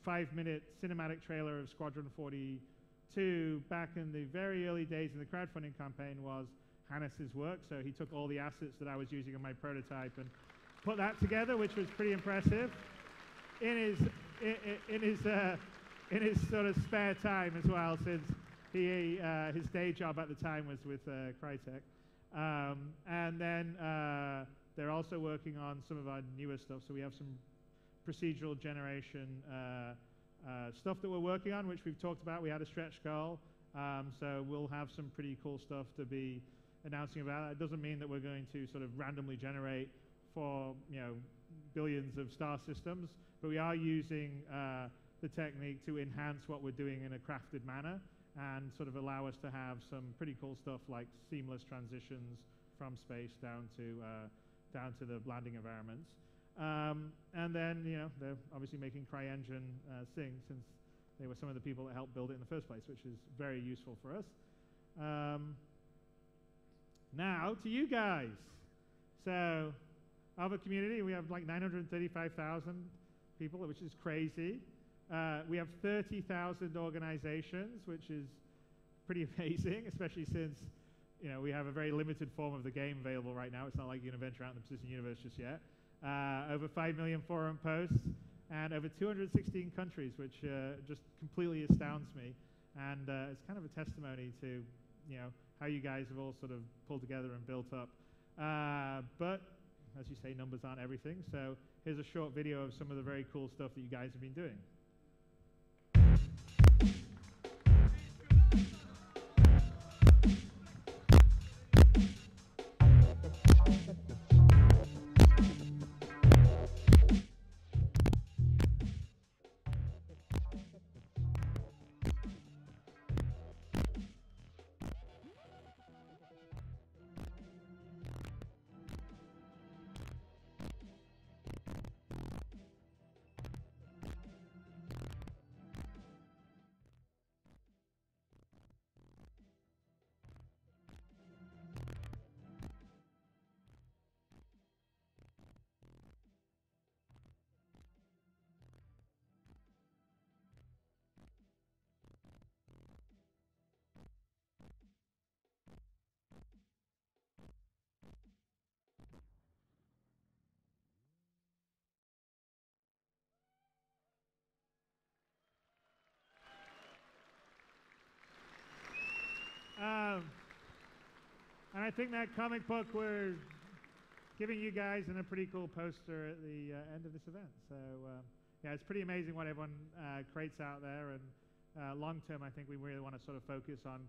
5-minute cinematic trailer of Squadron 42 back in the very early days in the crowdfunding campaign was Hannes's work. So he took all the assets that I was using in my prototype and put that together, which was pretty impressive. In his sort of spare time as well, since his day job at the time was with Crytek. And then they're also working on some of our newer stuff. So we have some procedural generation stuff that we're working on, which we've talked about. We had a stretch goal. So we'll have some pretty cool stuff to be announcing about. It doesn't mean that we're going to sort of randomly generate for billions of star systems, but we are using the technique to enhance what we're doing in a crafted manner and sort of allow us to have some pretty cool stuff like seamless transitions from space down to the landing environments. And then they're obviously making CryEngine sing, since they were some of the people that helped build it in the first place, which is very useful for us. Now to you guys. So our community, we have like 935,000 people, which is crazy. We have 30,000 organizations, which is pretty amazing, especially since we have a very limited form of the game available right now. It's not like you're going to venture out in the Persistent Universe just yet. Over 5 million forum posts. and over 216 countries, which just completely astounds me. And it's kind of a testimony to, you know, how you guys have all sort of pulled together and built up. But as you say, numbers aren't everything. So here's a short video of some of the very cool stuff that you guys have been doing. And I think that comic book we're giving you guys in a pretty cool poster at the end of this event. So yeah, it's pretty amazing what everyone creates out there. And long term, I think we really want to sort of focus on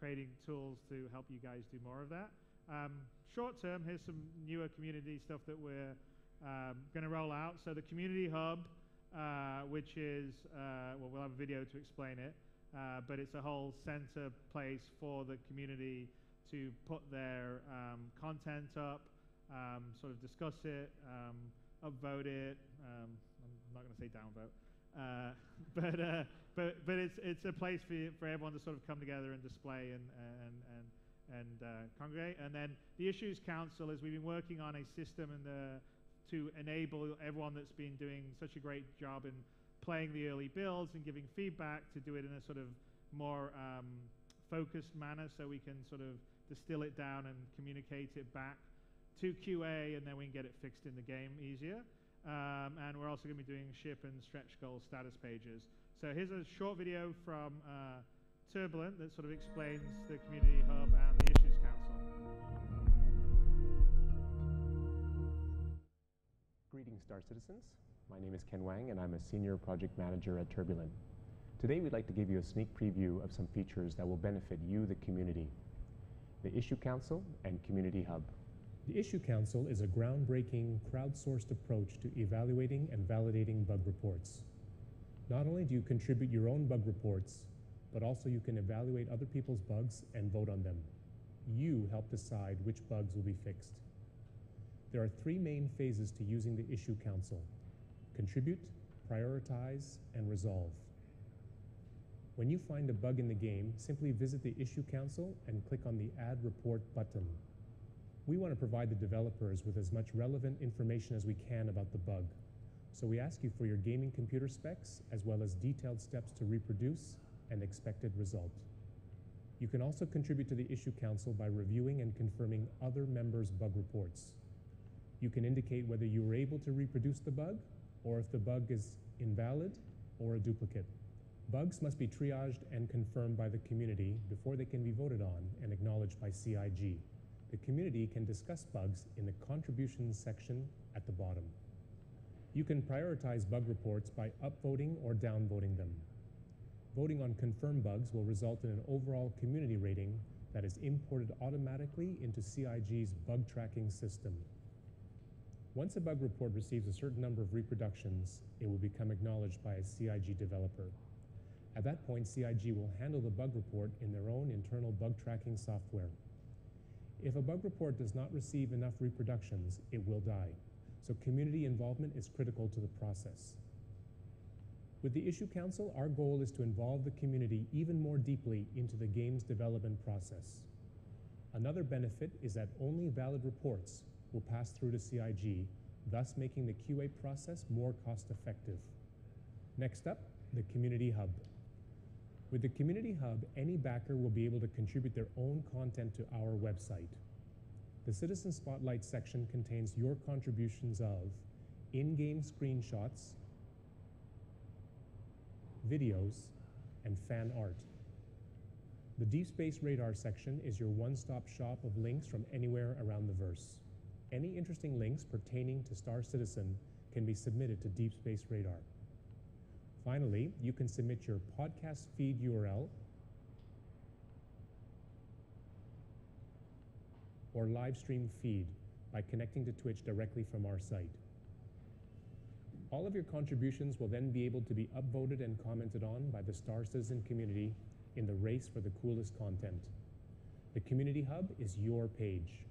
creating tools to help you guys do more of that. Short term, here's some newer community stuff that we're going to roll out. So the Community Hub, which is, well, we'll have a video to explain it. But it's a whole center place for the community to put their content up, sort of discuss it, upvote it. I'm not going to say downvote, but it's a place for everyone to sort of come together and display and congregate. And then the Issues Council is we've been working on a system to enable everyone that's been doing such a great job in playing the early builds and giving feedback to do it in a sort of more focused manner, so we can sort of distill it down and communicate it back to QA, and then we can get it fixed in the game easier. And we're also going to be doing ship and stretch goal status pages. So here's a short video from Turbulent that sort of explains the Community Hub and the Issues Council. Greetings, Star Citizens. My name is Ken Wang, and I'm a Senior Project Manager at Turbulent. Today, we'd like to give you a sneak preview of some features that will benefit you, the community: the Issue Council and Community Hub. The Issue Council is a groundbreaking, crowdsourced approach to evaluating and validating bug reports. Not only do you contribute your own bug reports, but also you can evaluate other people's bugs and vote on them. You help decide which bugs will be fixed. There are three main phases to using the Issue Council: contribute, prioritize, and resolve. When you find a bug in the game, simply visit the Issue Council and click on the Add Report button. We want to provide the developers with as much relevant information as we can about the bug, so we ask you for your gaming computer specs as well as detailed steps to reproduce and expected result. You can also contribute to the Issue Council by reviewing and confirming other members' bug reports. You can indicate whether you were able to reproduce the bug, or if the bug is invalid or a duplicate. Bugs must be triaged and confirmed by the community before they can be voted on and acknowledged by CIG. The community can discuss bugs in the contributions section at the bottom. You can prioritize bug reports by upvoting or downvoting them. Voting on confirmed bugs will result in an overall community rating that is imported automatically into CIG's bug tracking system. Once a bug report receives a certain number of reproductions, it will become acknowledged by a CIG developer. At that point, CIG will handle the bug report in their own internal bug tracking software. If a bug report does not receive enough reproductions, it will die. So community involvement is critical to the process. With the Issue Council, our goal is to involve the community even more deeply into the game's development process. Another benefit is that only valid reports will pass through to CIG, thus making the QA process more cost-effective. Next up, the Community Hub. With the Community Hub, any backer will be able to contribute their own content to our website. The Citizen Spotlight section contains your contributions of in-game screenshots, videos, and fan art. The Deep Space Radar section is your one-stop shop of links from anywhere around the verse. Any interesting links pertaining to Star Citizen can be submitted to Deep Space Radar. Finally, you can submit your podcast feed URL or live stream feed by connecting to Twitch directly from our site. All of your contributions will then be able to be upvoted and commented on by the Star Citizen community in the race for the coolest content. The Community Hub is your page.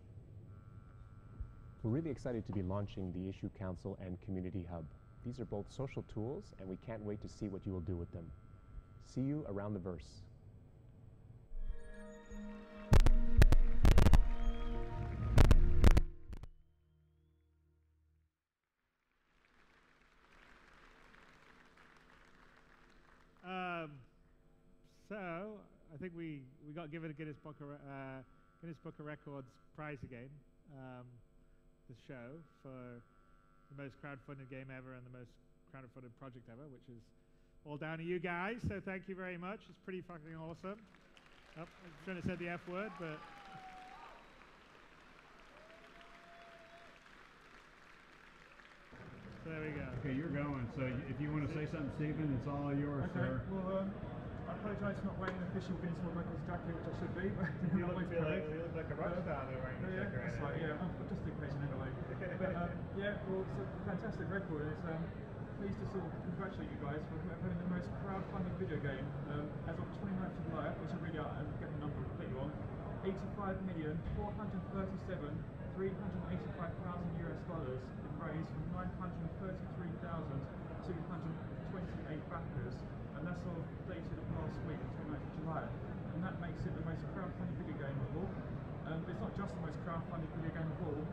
We're really excited to be launching the Issue Council and Community Hub. These are both social tools, and we can't wait to see what you will do with them. See you around the verse. So I think we got given a Guinness Book of Records prize again. The show for the most crowdfunded game ever and the most crowdfunded project ever, which is all down to you guys. So thank you very much. It's pretty fucking awesome. Oh, I shouldn't have said the F word, but. So there we go. Okay, you're going. So if you want to say something, Stephen, it's all yours, okay. sir. Well, I apologise for not wearing an official Guinness World Records jacket, which I should be. But you look like a rock star there wearing yeah, that's right. Yeah, just in case anyway. But yeah, well, it's a fantastic record. It's pleased to sort of congratulate you guys for having the most crowdfunded video game as of 29th of July, which I really I'm getting the number completely wrong. 85,437,385,000 US dollars raised from 933,228 backers, and that's all dated of last week, 29th of July. And that makes it the most crowdfunded video game of all. But it's not just the most crowdfunded video game of all.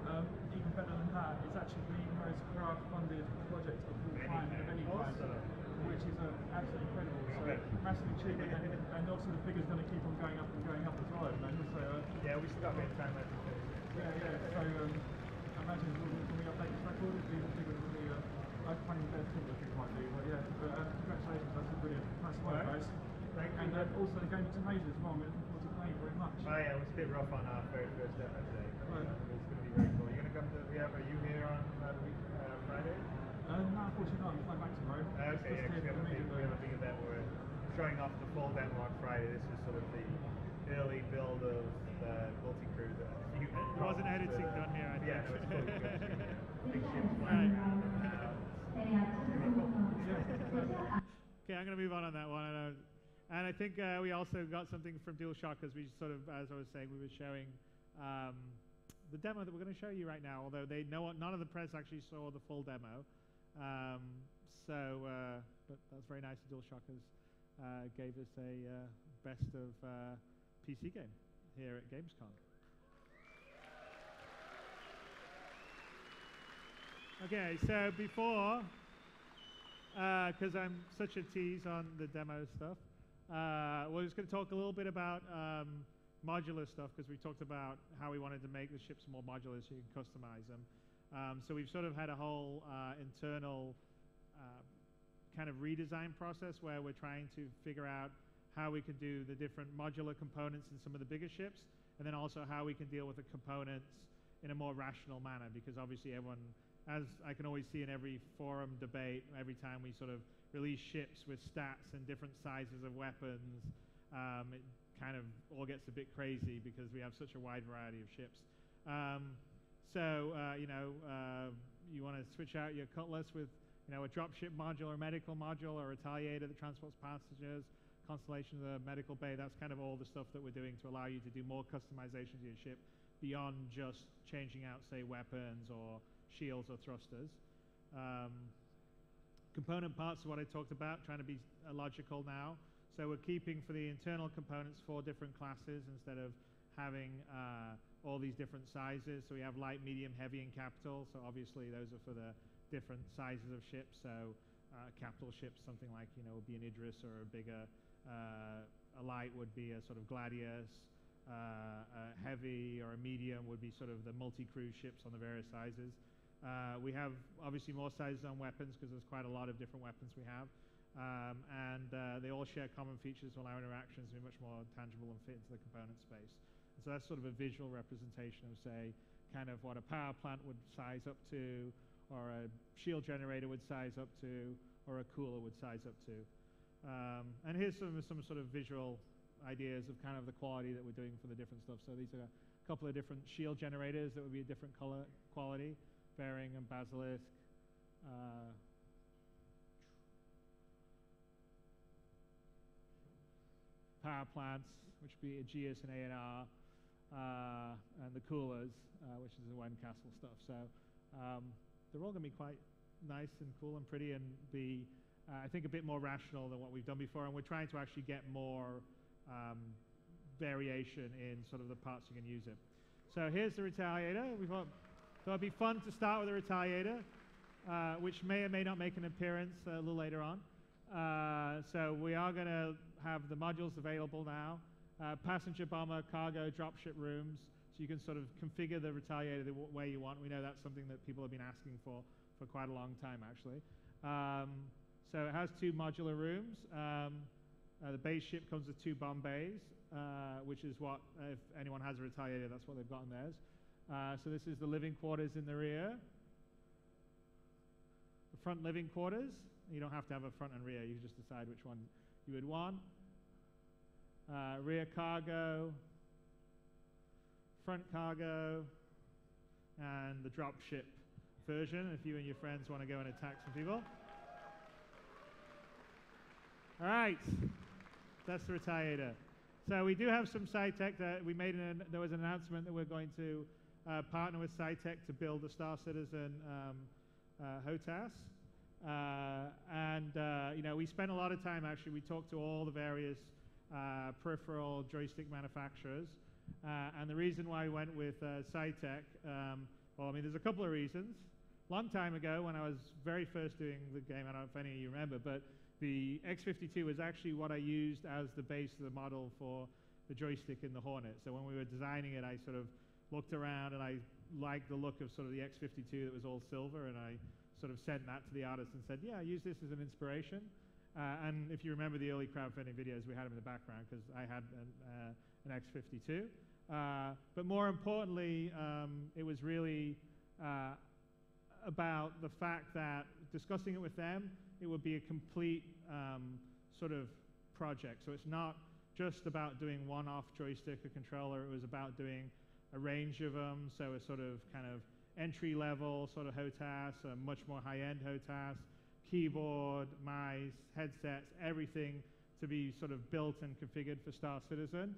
Even better than that, it's actually the most crowdfunded project of all time of any kind, which is absolutely incredible. So massive achievement, and also the figure's going to keep on going up and going up as well. Yeah, we still got a bit of time left. Yeah. So I imagine when we update this record, it'll be even bigger than the. I can't even bear to think what it might be, but yeah. But congratulations, that's brilliant. Nice work, guys. Thank you. And also the game looks amazing as well. We're looking forward to playing very much. Oh yeah, it was a bit rough on our very first demo today. Right. It's going to be very cool. You're going to come to? Are you here on Friday? No, unfortunately not. I'm flying back tomorrow. Okay, yeah, we have a big event where we're showing off the full demo on Friday. This is sort of the early build of the multi-crew. There wasn't editing done here, I think. Yeah, no, it's cool. Big ships flying around. Okay, I'm going to move on that one. And I think we also got something from DualShock, as we sort of, as I was saying, we were showing the demo that we're going to show you right now, although none of the press actually saw the full demo. But that's very nice. DualShock gave us a best of PC game here at Gamescom. Okay, so before, because I'm such a tease on the demo stuff, we're just going to talk a little bit about modular stuff, because we talked about how we wanted to make the ships more modular so you can customize them. So we've sort of had a whole internal kind of redesign process where we're trying to figure out how we can do the different modular components in some of the bigger ships, and then also how we can deal with the components in a more rational manner, because obviously everyone, as I can always see in every forum debate, every time we sort of release ships with stats and different sizes of weapons, it kind of all gets a bit crazy because we have such a wide variety of ships. You want to switch out your Cutlass with a dropship module or medical module, or a Retaliator that transports passengers, Constellation of the medical bay. That's kind of all the stuff that we're doing to allow you to do more customization to your ship beyond just changing out, say, weapons or shields or thrusters. Component parts is what I talked about, trying to be logical now. So we're keeping for the internal components 4 different classes instead of having all these different sizes. So we have light, medium, heavy, and capital. So obviously those are for the different sizes of ships. So capital ships, something like, would be an Idris, or a bigger, a light would be a sort of Gladius. A heavy or a medium would be sort of the multi-crew ships on the various sizes. We have obviously more sizes on weapons because there's quite a lot of different weapons we have. and they all share common features to allow interactions to be much more tangible and fit into the component space. And so that's sort of a visual representation of, say, kind of what a power plant would size up to, or a shield generator would size up to, or a cooler would size up to. And here's some sort of visual ideas of kind of the quality that we're doing for the different stuff. So these are a couple of different shield generators that would be a different color quality, Bearing and Basilisk. Power plants, which would be Aegeus and A&R, and the coolers, which is the Castle stuff. So they're all going to be quite nice and cool and pretty, and be, I think, a bit more rational than what we've done before. And we're trying to actually get more variation in sort of the parts you can use it. So here's the Retaliator. We thought it'd be fun to start with the Retaliator, which may or may not make an appearance a little later on. So we are going to have the modules available now. Passenger bomber, cargo, dropship rooms, so you can sort of configure the Retaliator the way you want. We know that's something that people have been asking for quite a long time, actually. So it has 2 modular rooms. The base ship comes with 2 bomb bays, which is what, if anyone has a Retaliator, that's what they've got in theirs. So this is the living quarters in the rear. The front living quarters. You don't have to have a front and rear. You can just decide which one you would want. Rear cargo, front cargo, and the dropship version if you and your friends want to go and attack some people. All right, that's the Retaliator. So we do have some SciTech that we made. There was an announcement that we're going to partner with SciTech to build the Star Citizen HOTAS. You know, we spent a lot of time, actually. We talked to all the various peripheral joystick manufacturers, and the reason why we went with SciTech, well, I mean, there's a couple of reasons. Long time ago, when I was very first doing the game, I don't know if any of you remember, but the X52 was actually what I used as the base of the model for the joystick in the Hornet. So when we were designing it, I sort of looked around and I liked the look of sort of the X52 that was all silver, and I sort of sent that to the artist and said, yeah, use this as an inspiration. And if you remember the early crowdfunding videos, we had them in the background because I had an X52. But more importantly, it was really about the fact that discussing it with them, it would be a complete sort of project. So it's not just about doing one-off joystick or controller. It was about doing a range of them. So a sort of kind of entry-level sort of HOTAS, a much more high-end HOTAS, keyboard, mice, headsets, everything to be sort of built and configured for Star Citizen.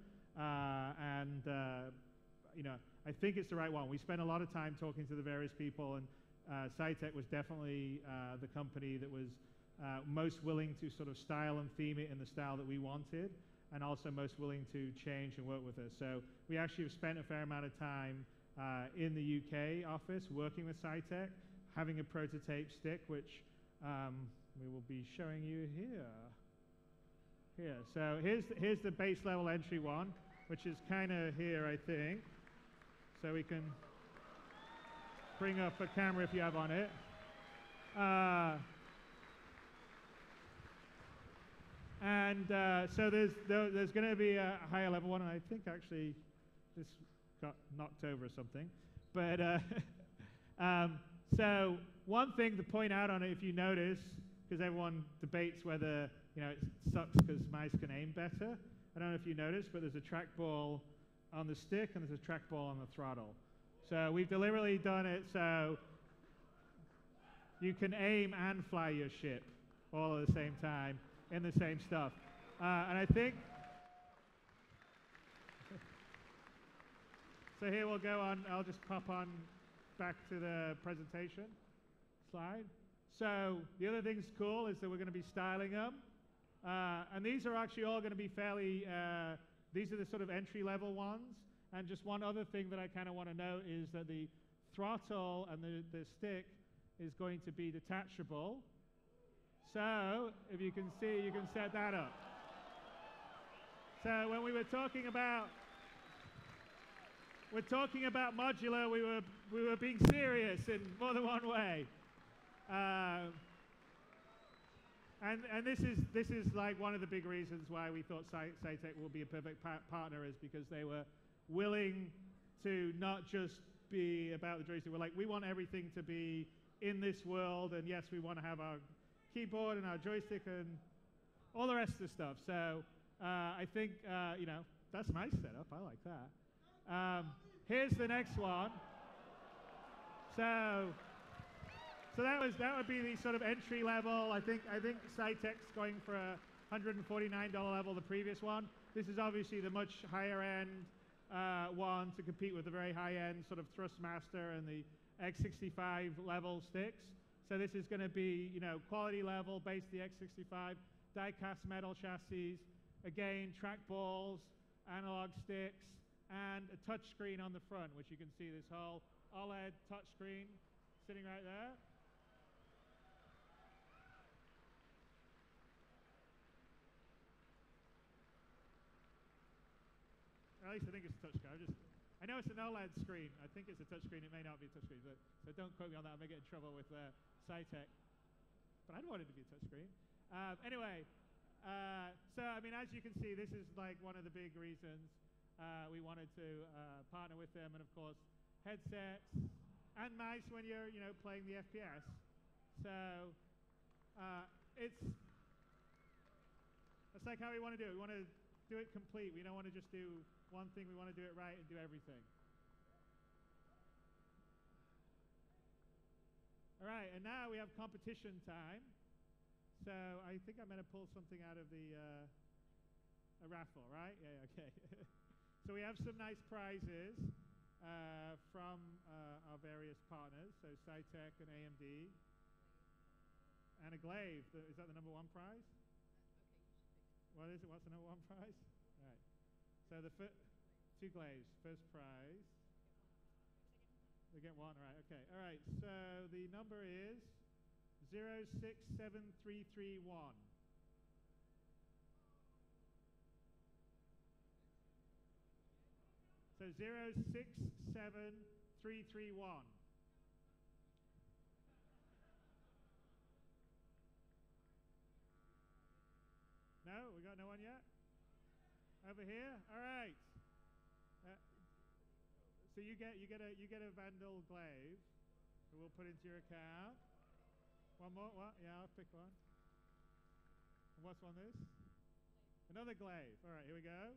You know, I think it's the right one. We spent a lot of time talking to the various people, and SciTech was definitely the company that was most willing to sort of style and theme it in the style that we wanted, and also most willing to change and work with us. So we actually have spent a fair amount of time in the UK office working with SciTech, having a prototype stick, which we will be showing you here. So here's the base level entry one, which is kind of here, I think. So we can bring up a camera if you have on it. So there's going to be a higher level one, and I think actually this got knocked over or something. But so one thing to point out on it, if you notice, because everyone debates whether, you know, it sucks because mice can aim better. I don't know if you noticed, but there's a trackball on the stick and there's a trackball on the throttle. So we've deliberately done it so you can aim and fly your ship all at the same time in the same stuff. And I think, so here we'll go on, I'll just pop on back to the presentation slide. So the other thing that's cool is that we're going to be styling them. And these are actually all going to be fairly, these are the sort of entry-level ones. And just one other thing that I kind of want to note is that the throttle and the stick is going to be detachable. So if you can see, you can set that up. So when we were talking about modular, we were being serious in more than one way. And this is like one of the big reasons why we thought Cytec will be a perfect partner, is because they were willing to not just be about the joystick. We're like, we want everything to be in this world, and yes, we want to have our keyboard and our joystick and all the rest of the stuff. So I think, you know, that's a nice setup. I like that. Here's the next one. So that would be the sort of entry level. I think Cytec's going for a $149 level, the previous one. This is obviously the much higher end one to compete with the very high end sort of Thrustmaster and the X65 level sticks. So this is going to be, you know, quality level, base the X65, die-cast metal chassis, again, trackballs, analog sticks, and a touch screen on the front, which you can see this whole OLED touch screen sitting right there. Or at least I think it's a touch screen. I know it's an OLED screen. I think it's a touch screen. It may not be a touch screen, so don't quote me on that. I may get in trouble with Cytec. But I don't want it to be a touch screen. Anyway, so I mean, as you can see, this is like one of the big reasons we wanted to partner with them, and of course, headsets and mice when you're, you know, playing the FPS. So it's like how we want to do it. We want to do it complete. We don't want to just do one thing. We want to do it right and do everything. All right, and now we have competition time. So I think I'm going to pull something out of the a raffle, right? Yeah, okay. So we have some nice prizes from our various partners, so Cytec and AMD, and a Glaive. Is that the #1 prize? What is it? What's the #1 prize? Right. So the two Glaives, first prize. They get one, right? Okay. All right. So the number is 067331. So 067331. No, we got no one yet? Over here? All right. So you get a Vandal Glaive that we'll put into your account. One more? What? Yeah, I'll pick one. And what's one this? Another Glaive. All right, here we go.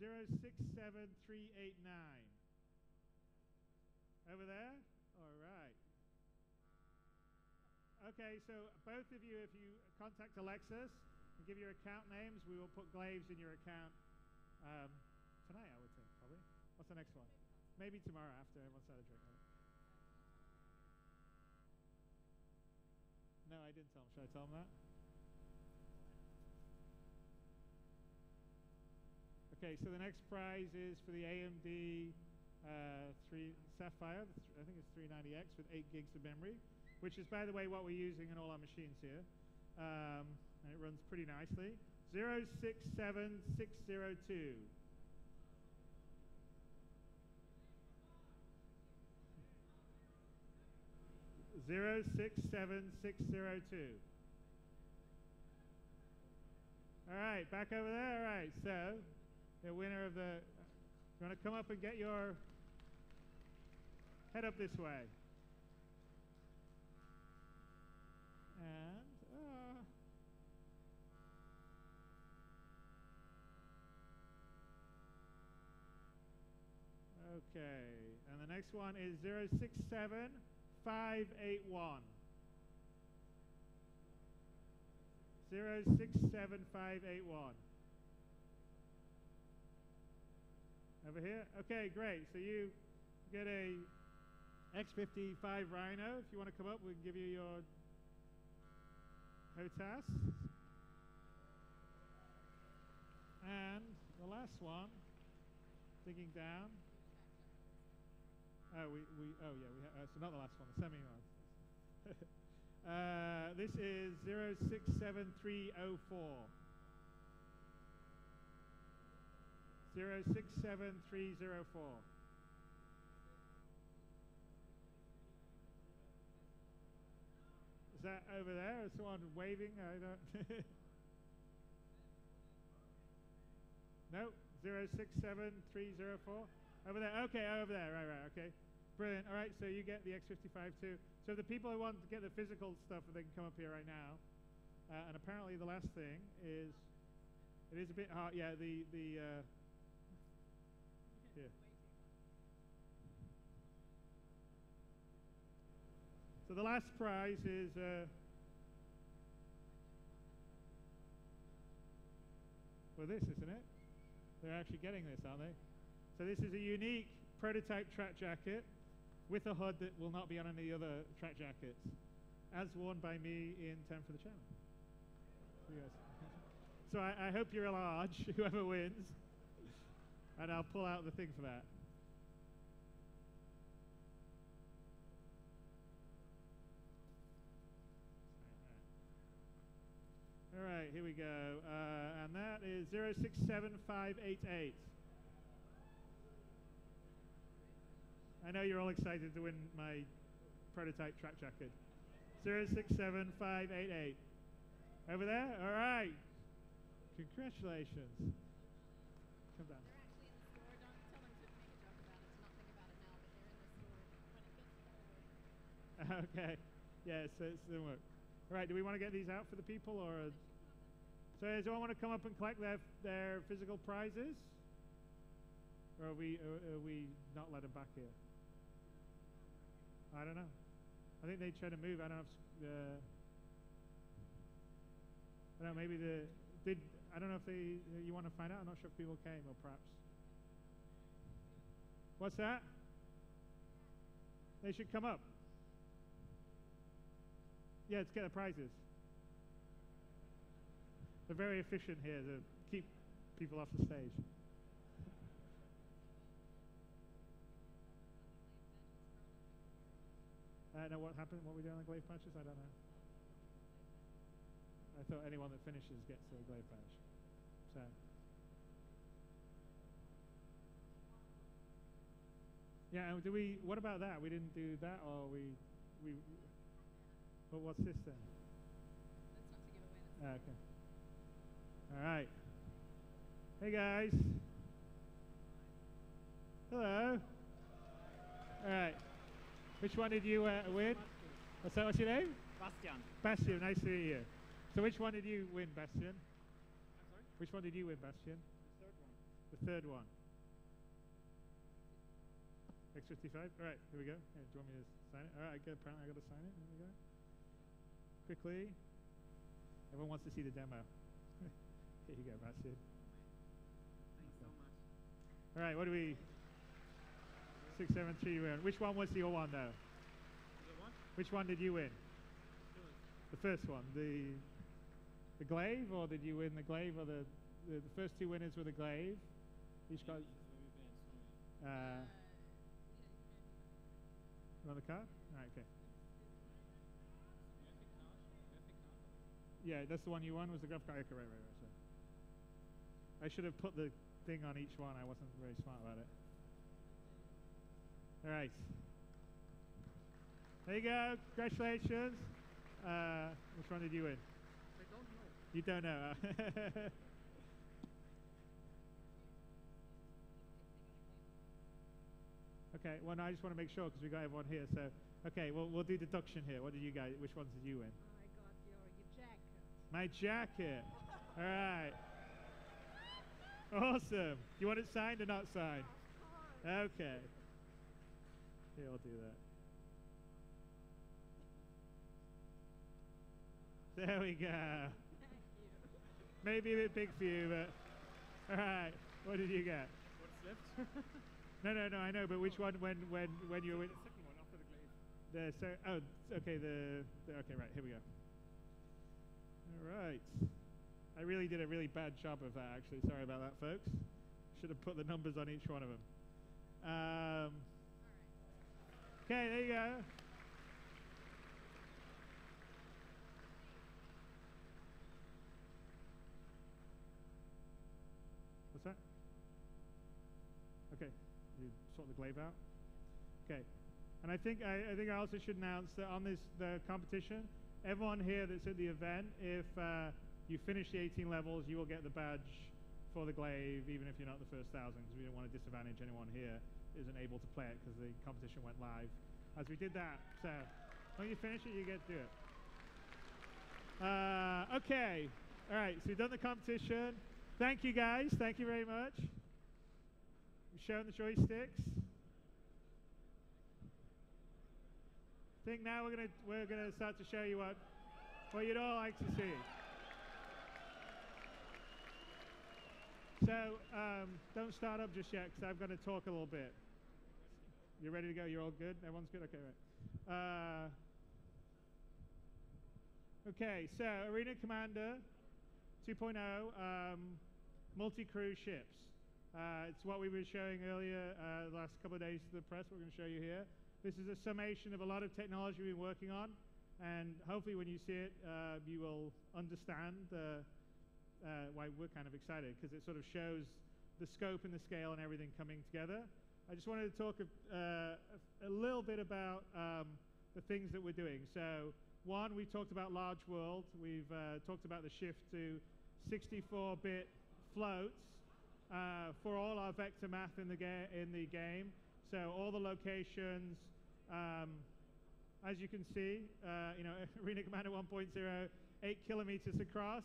067389. Over there? All right. Okay, so both of you, if you contact Alexis and give your account names, we will put Glaives in your account tonight, I would think, probably. What's the next one? Maybe tomorrow after everyone's had a drink. No, I didn't tell him. Should I tell him that? Okay, so the next prize is for the AMD Sapphire. I think it's 390X with 8 gigs of memory, which is, by the way, what we're using in all our machines here. And it runs pretty nicely. 067602. Zero 67602. All right, back over there. All right, so the winner of the, you want to come up and get your head up this way. And okay, and the next one is 067581. 067581. Over here? Okay, great. So you get a X55 Rhino. If you want to come up, we can give you your HOTAS. And the last one, digging down. Oh, so not the last one, the semi one. This is 067304. 067304. Is that over there? Is someone waving? I don't. No, 067304. Over there. Okay, over there. Right. Okay. Brilliant. All right, so you get the X55 too. So the people who want to get the physical stuff, they can come up here right now. And apparently the last thing is, it is a bit hard. Yeah, yeah. So the last prize is well, this, isn't it? They're actually getting this, aren't they? So this is a unique prototype track jacket with a hood that will not be on any other track jackets, as worn by me in Time for the Channel. Yes. So I hope you're a large, whoever wins, and I'll pull out the thing for that. All right, here we go. And that is 067588. I know you're all excited to win my prototype track jacket. 067588. Over there? All right. Congratulations. Come down. Okay. Yeah, so it's the work. All right, do we want to get these out for the people, or so does anyone want to come up and collect their physical prizes, or are we not let them back here? I don't know. I think they try to move. I don't know if I don't know, maybe I don't know if you want to find out. I'm not sure if people came, or perhaps. What's that? They should come up. Yeah, let's get the prizes. They're very efficient here to keep people off the stage. I don't know what happened. What we doing on the glaive patches? I don't know. I thought anyone that finishes gets a glaive patch. So. Yeah, do we? What about that? We didn't do that, or we. But what's this then? That's not to give away. Okay. All right. Hey guys. Hello. All right. Which one did you win? What's that? What's your name? Bastian. Bastian. Nice to meet you. So which one did you win, Bastian? I'm sorry? Which one did you win, Bastian? The third one. The third one. X55. All right. Here we go. Here, do you want me to sign it? All right. Apparently I got to sign it. Here we go. Quickly. Everyone wants to see the demo. Here you go, Bastian. Thanks so much. All right, what do we? 673 win. Which one was your one, though? The one? Which one did you win? The first one, the glaive, or did you win the glaive, or the first two winners were the glaive? Each got. On the card? All right, okay. Yeah, that's the one you won, was the graphic card. Okay, right. So I should have put the thing on each one. I wasn't very smart about it. All right. There you go. Congratulations. Which one did you win? I don't know. You don't know. Okay. Well, no, I just want to make sure because we got everyone here. So, okay, we'll do deduction here. What did you guys? Which ones did you win? I got your jacket. My jacket. All right. Awesome. You want it signed or not signed? Okay. Here, I'll do that. There we go. Thank you. Maybe a bit big for you, but all right. What did you get? What's left? No, I know, but which one when you were The second one after the glaive. okay, okay, right, here we go. All right. I really did a really bad job of that, actually. Sorry about that, folks. Should have put the numbers on each one of them. Okay, there you go. What's that? Okay, you sort the glaive out. Okay, and I think I also should announce that on the competition, everyone here that's at the event, if you finish the 18 levels, you will get the badge for the glaive, even if you're not the first 1,000, because we don't want to disadvantage anyone here that isn't able to play it because the competition went live as we did that. So when you finish it, you get to do it. Okay. All right, so we've done the competition. Thank you, guys. Thank you very much. We've shown the joysticks. I think now we're gonna start to show you what you'd all like to see. So don't start up just yet because I've got to talk a little bit. You ready to go? You're all good? Everyone's good? Okay, right. Okay, so Arena Commander 2.0, multi-crew ships. It's what we were showing earlier the last couple of days to the press. We're going to show you here. This is a summation of a lot of technology we've been working on, and hopefully when you see it, you will understand why we're kind of excited, because it sort of shows the scope and the scale and everything coming together. I just wanted to talk a little bit about the things that we're doing. So one, we talked about Large World. We've talked about the shift to 64-bit floats for all our vector math in the game. So all the locations, as you can see, you know, Arena Commander 1.0, 8 kilometers across.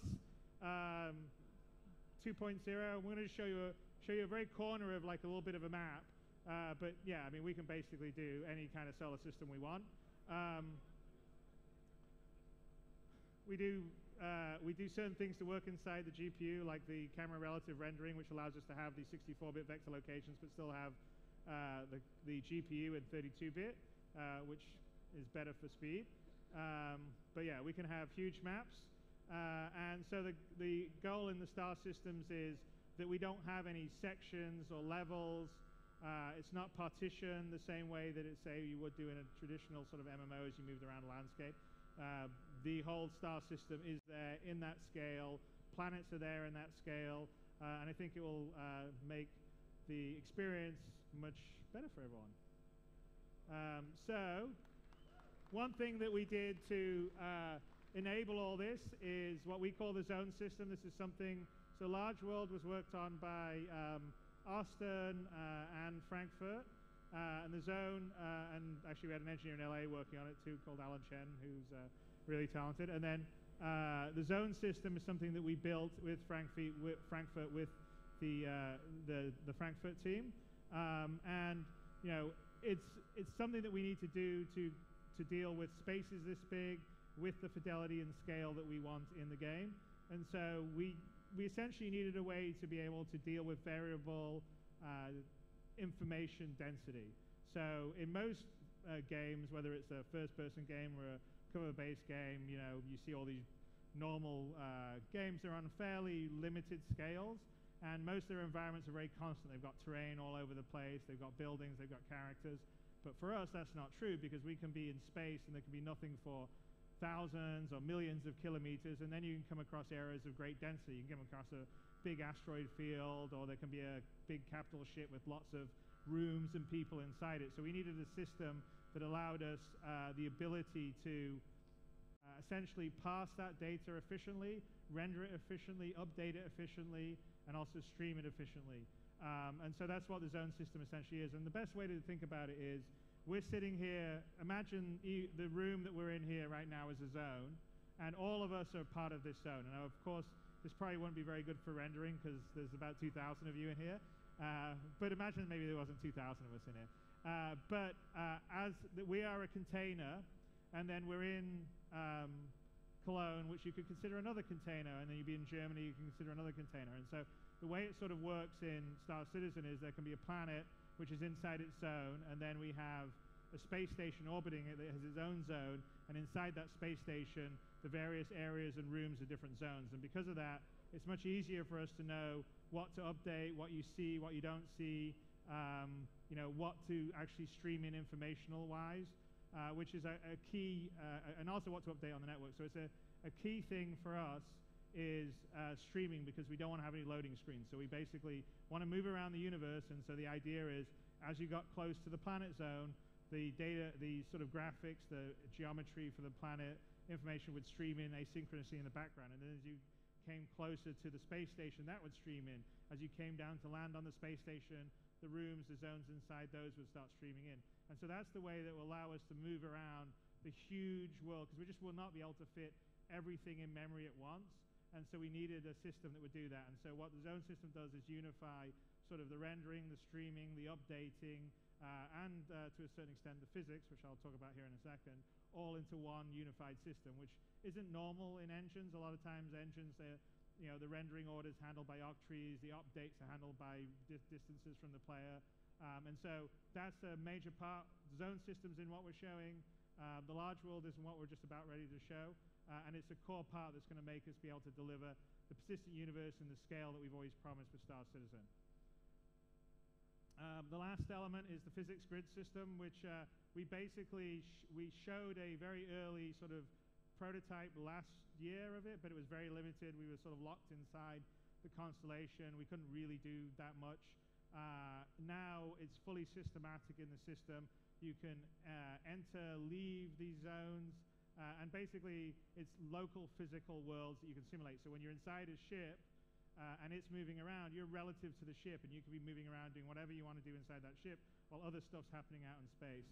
2.0, we're going to show you a very corner of like a little bit of a map. But yeah, I mean, we can basically do any kind of solar system we want. We do certain things to work inside the GPU, like the camera relative rendering, which allows us to have these 64-bit vector locations, but still have the GPU in 32-bit, which is better for speed. But yeah, we can have huge maps. And so the goal in the star systems is that we don't have any sections or levels. It's not partitioned the same way that say you would do in a traditional sort of MMO as you moved around a landscape. The whole star system is there in that scale. Planets are there in that scale. And I think it will make the experience much better for everyone. So one thing that we did to enable all this is what we call the zone system. This is something, so Large World was worked on by Austin and Frankfurt, and the zone, and actually we had an engineer in LA working on it too called Alan Chen, who's really talented. And then the zone system is something that we built with Frankfurt with the Frankfurt team, and you know, it's something that we need to do to deal with spaces this big, with the fidelity and scale that we want in the game. And so we essentially needed a way to be able to deal with variable information density. So in most games, whether it's a first-person game or a cover-based game, you know, you see all these normal games that are on fairly limited scales, and most of their environments are very constant. They've got terrain all over the place, they've got buildings, they've got characters. But for us, that's not true, because we can be in space and there can be nothing for thousands or millions of kilometers, and then you can come across areas of great density. You can come across a big asteroid field, or there can be a big capital ship with lots of rooms and people inside it. So we needed a system that allowed us the ability to essentially parse that data efficiently, render it efficiently, update it efficiently, and also stream it efficiently. And so that's what the zone system essentially is. And the best way to think about it is, we're sitting here, imagine the room that we're in here right now is a zone, and all of us are part of this zone. And of course, this probably wouldn't be very good for rendering, because there's about 2,000 of you in here. But imagine maybe there wasn't 2,000 of us in here. We are a container, and then we're in Cologne, which you could consider another container, and then you'd be in Germany, you can consider another container. And so the way it sort of works in Star Citizen is there can be a planet which is inside its zone, and then we have a space station orbiting it that has its own zone, and inside that space station, the various areas and rooms are different zones. And because of that, it's much easier for us to know what to update, what you see, what you don't see, you know, what to actually stream in informational-wise, which is a key, and also what to update on the network. So it's a key thing for us is streaming, because we don't want to have any loading screens. So we basically want to move around the universe, and so the idea is, as you got close to the planet zone, the data, the sort of graphics, the geometry for the planet, information would stream in asynchronously in the background. And then as you came closer to the space station, that would stream in. As you came down to land on the space station, the rooms, the zones inside those would start streaming in. And so that's the way that will allow us to move around the huge world, because we just will not be able to fit everything in memory at once. And so we needed a system that would do that. And so what the zone system does is unify sort of the rendering, the streaming, the updating, and to a certain extent the physics, which I'll talk about here in a second, all into one unified system, which isn't normal in engines. A lot of times engines, you know, the rendering order is handled by octrees, the updates are handled by distances from the player. And so that's a major part. Zone systems in what we're showing. The large world is what we're just about ready to show. And it's a core part that's going to make us be able to deliver the persistent universe and the scale that we've always promised with Star Citizen. The last element is the physics grid system, which we basically we showed a very early sort of prototype last year of it, but it was very limited. We were sort of locked inside the constellation. We couldn't really do that much. Now it's fully systematic in the system. You can enter, leave these zones, and basically it's local physical worlds that you can simulate. So when you're inside a ship, and it's moving around, you're relative to the ship, and you can be moving around doing whatever you want to do inside that ship while other stuff's happening out in space.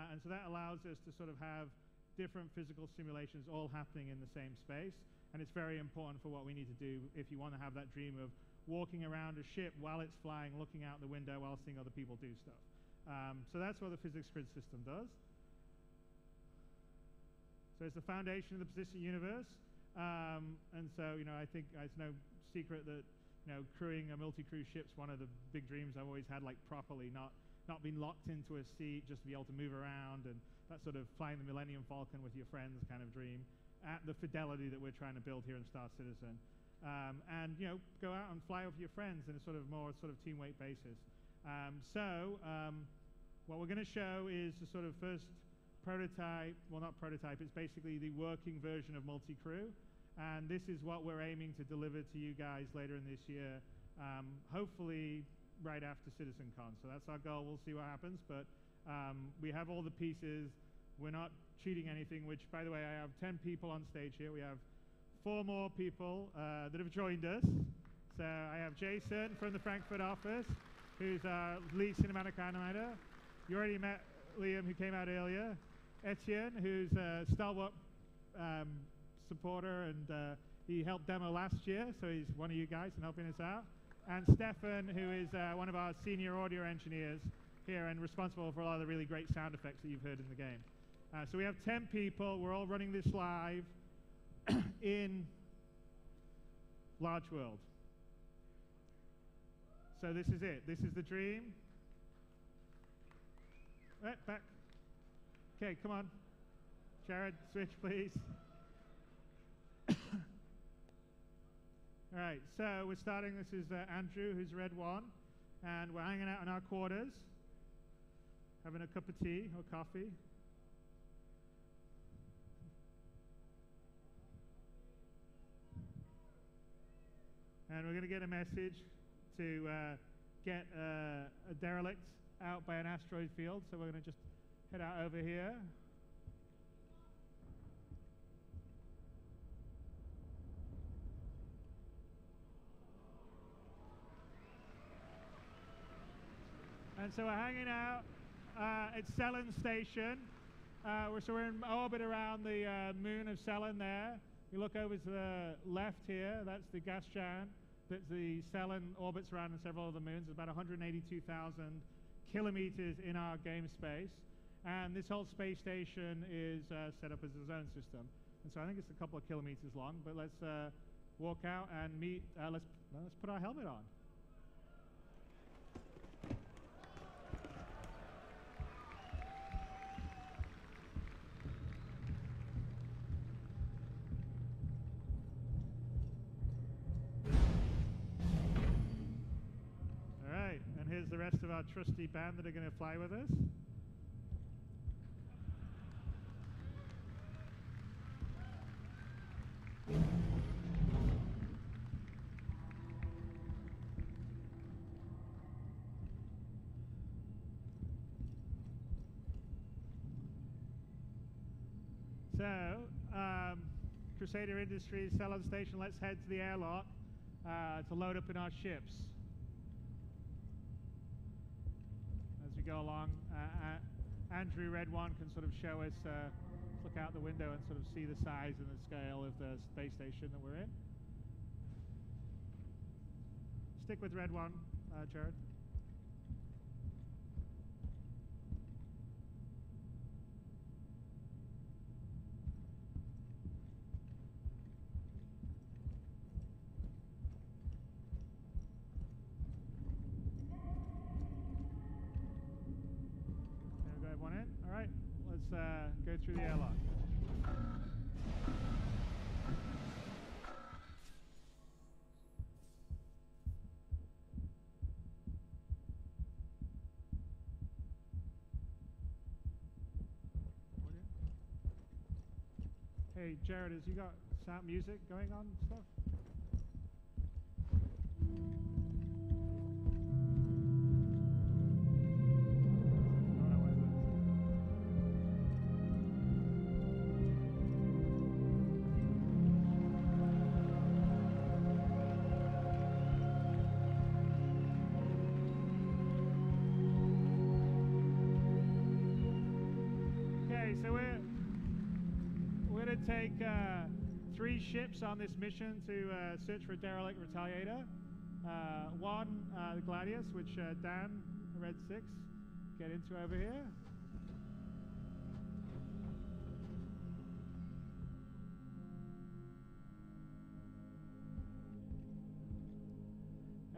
And so that allows us to sort of have different physical simulations all happening in the same space, and it's very important for what we need to do if you want to have that dream of walking around a ship while it's flying, looking out the window while seeing other people do stuff. So that's what the physics grid system does. So it's the foundation of the persistent universe. And so, you know, I think it's no secret that, you know, crewing a multi-crew ship's one of the big dreams I've always had, like properly, not being locked into a seat, just to be able to move around, and that sort of flying the Millennium Falcon with your friends kind of dream at the fidelity that we're trying to build here in Star Citizen. And, you know, go out and fly with your friends in a sort of more sort of team weight basis. What we're going to show is the sort of first prototype, well, not prototype, it's basically the working version of multi-crew. And this is what we're aiming to deliver to you guys later in this year, hopefully right after CitizenCon. So that's our goal. We'll see what happens. But we have all the pieces. We're not cheating anything, which, by the way, I have 10 people on stage here. We have 4 more people that have joined us. So I have Jason from the Frankfurt office, who's our lead cinematic animator. You already met Liam, who came out earlier. Etienne, who's a stalwart supporter, and he helped demo last year, so he's one of you guys and helping us out. And Stefan, who is one of our senior audio engineers here and responsible for a lot of the really great sound effects that you've heard in the game. So we have 10 people. We're all running this live in Large World. So this is it. This is the dream. Right, back. Okay, come on. Jared, switch, please. All right, so we're starting. This is Andrew, who's Red One, and we're hanging out in our quarters, having a cup of tea or coffee. And we're going to get a message to get a derelict out by an asteroid field, so we're going to just head out over here. And so we're hanging out at Cellin Station. So we're in orbit around the moon of Cellin there. You look over to the left here, that's the gas giant that the Cellin orbits around in several of the moons. It's about 182,000 kilometers in our game space. And this whole space station is set up as a zone system. And so I think it's a couple of kilometers long, but let's walk out and meet, let's put our helmet on. Here's the rest of our trusty band that are going to fly with us. So, Crusader Industries, Cellon Station, let's head to the airlock to load up in our ships. As we go along, Andrew Red One can sort of show us, look out the window and sort of see the size and the scale of the space station that we're in. Stick with Red One, Jared. Go through the airlock. Hey, Jared, has you got sound music going on and stuff? Take 3 ships on this mission to search for a derelict retaliator. One, the Gladius, which Dan, Red 6, get into over here.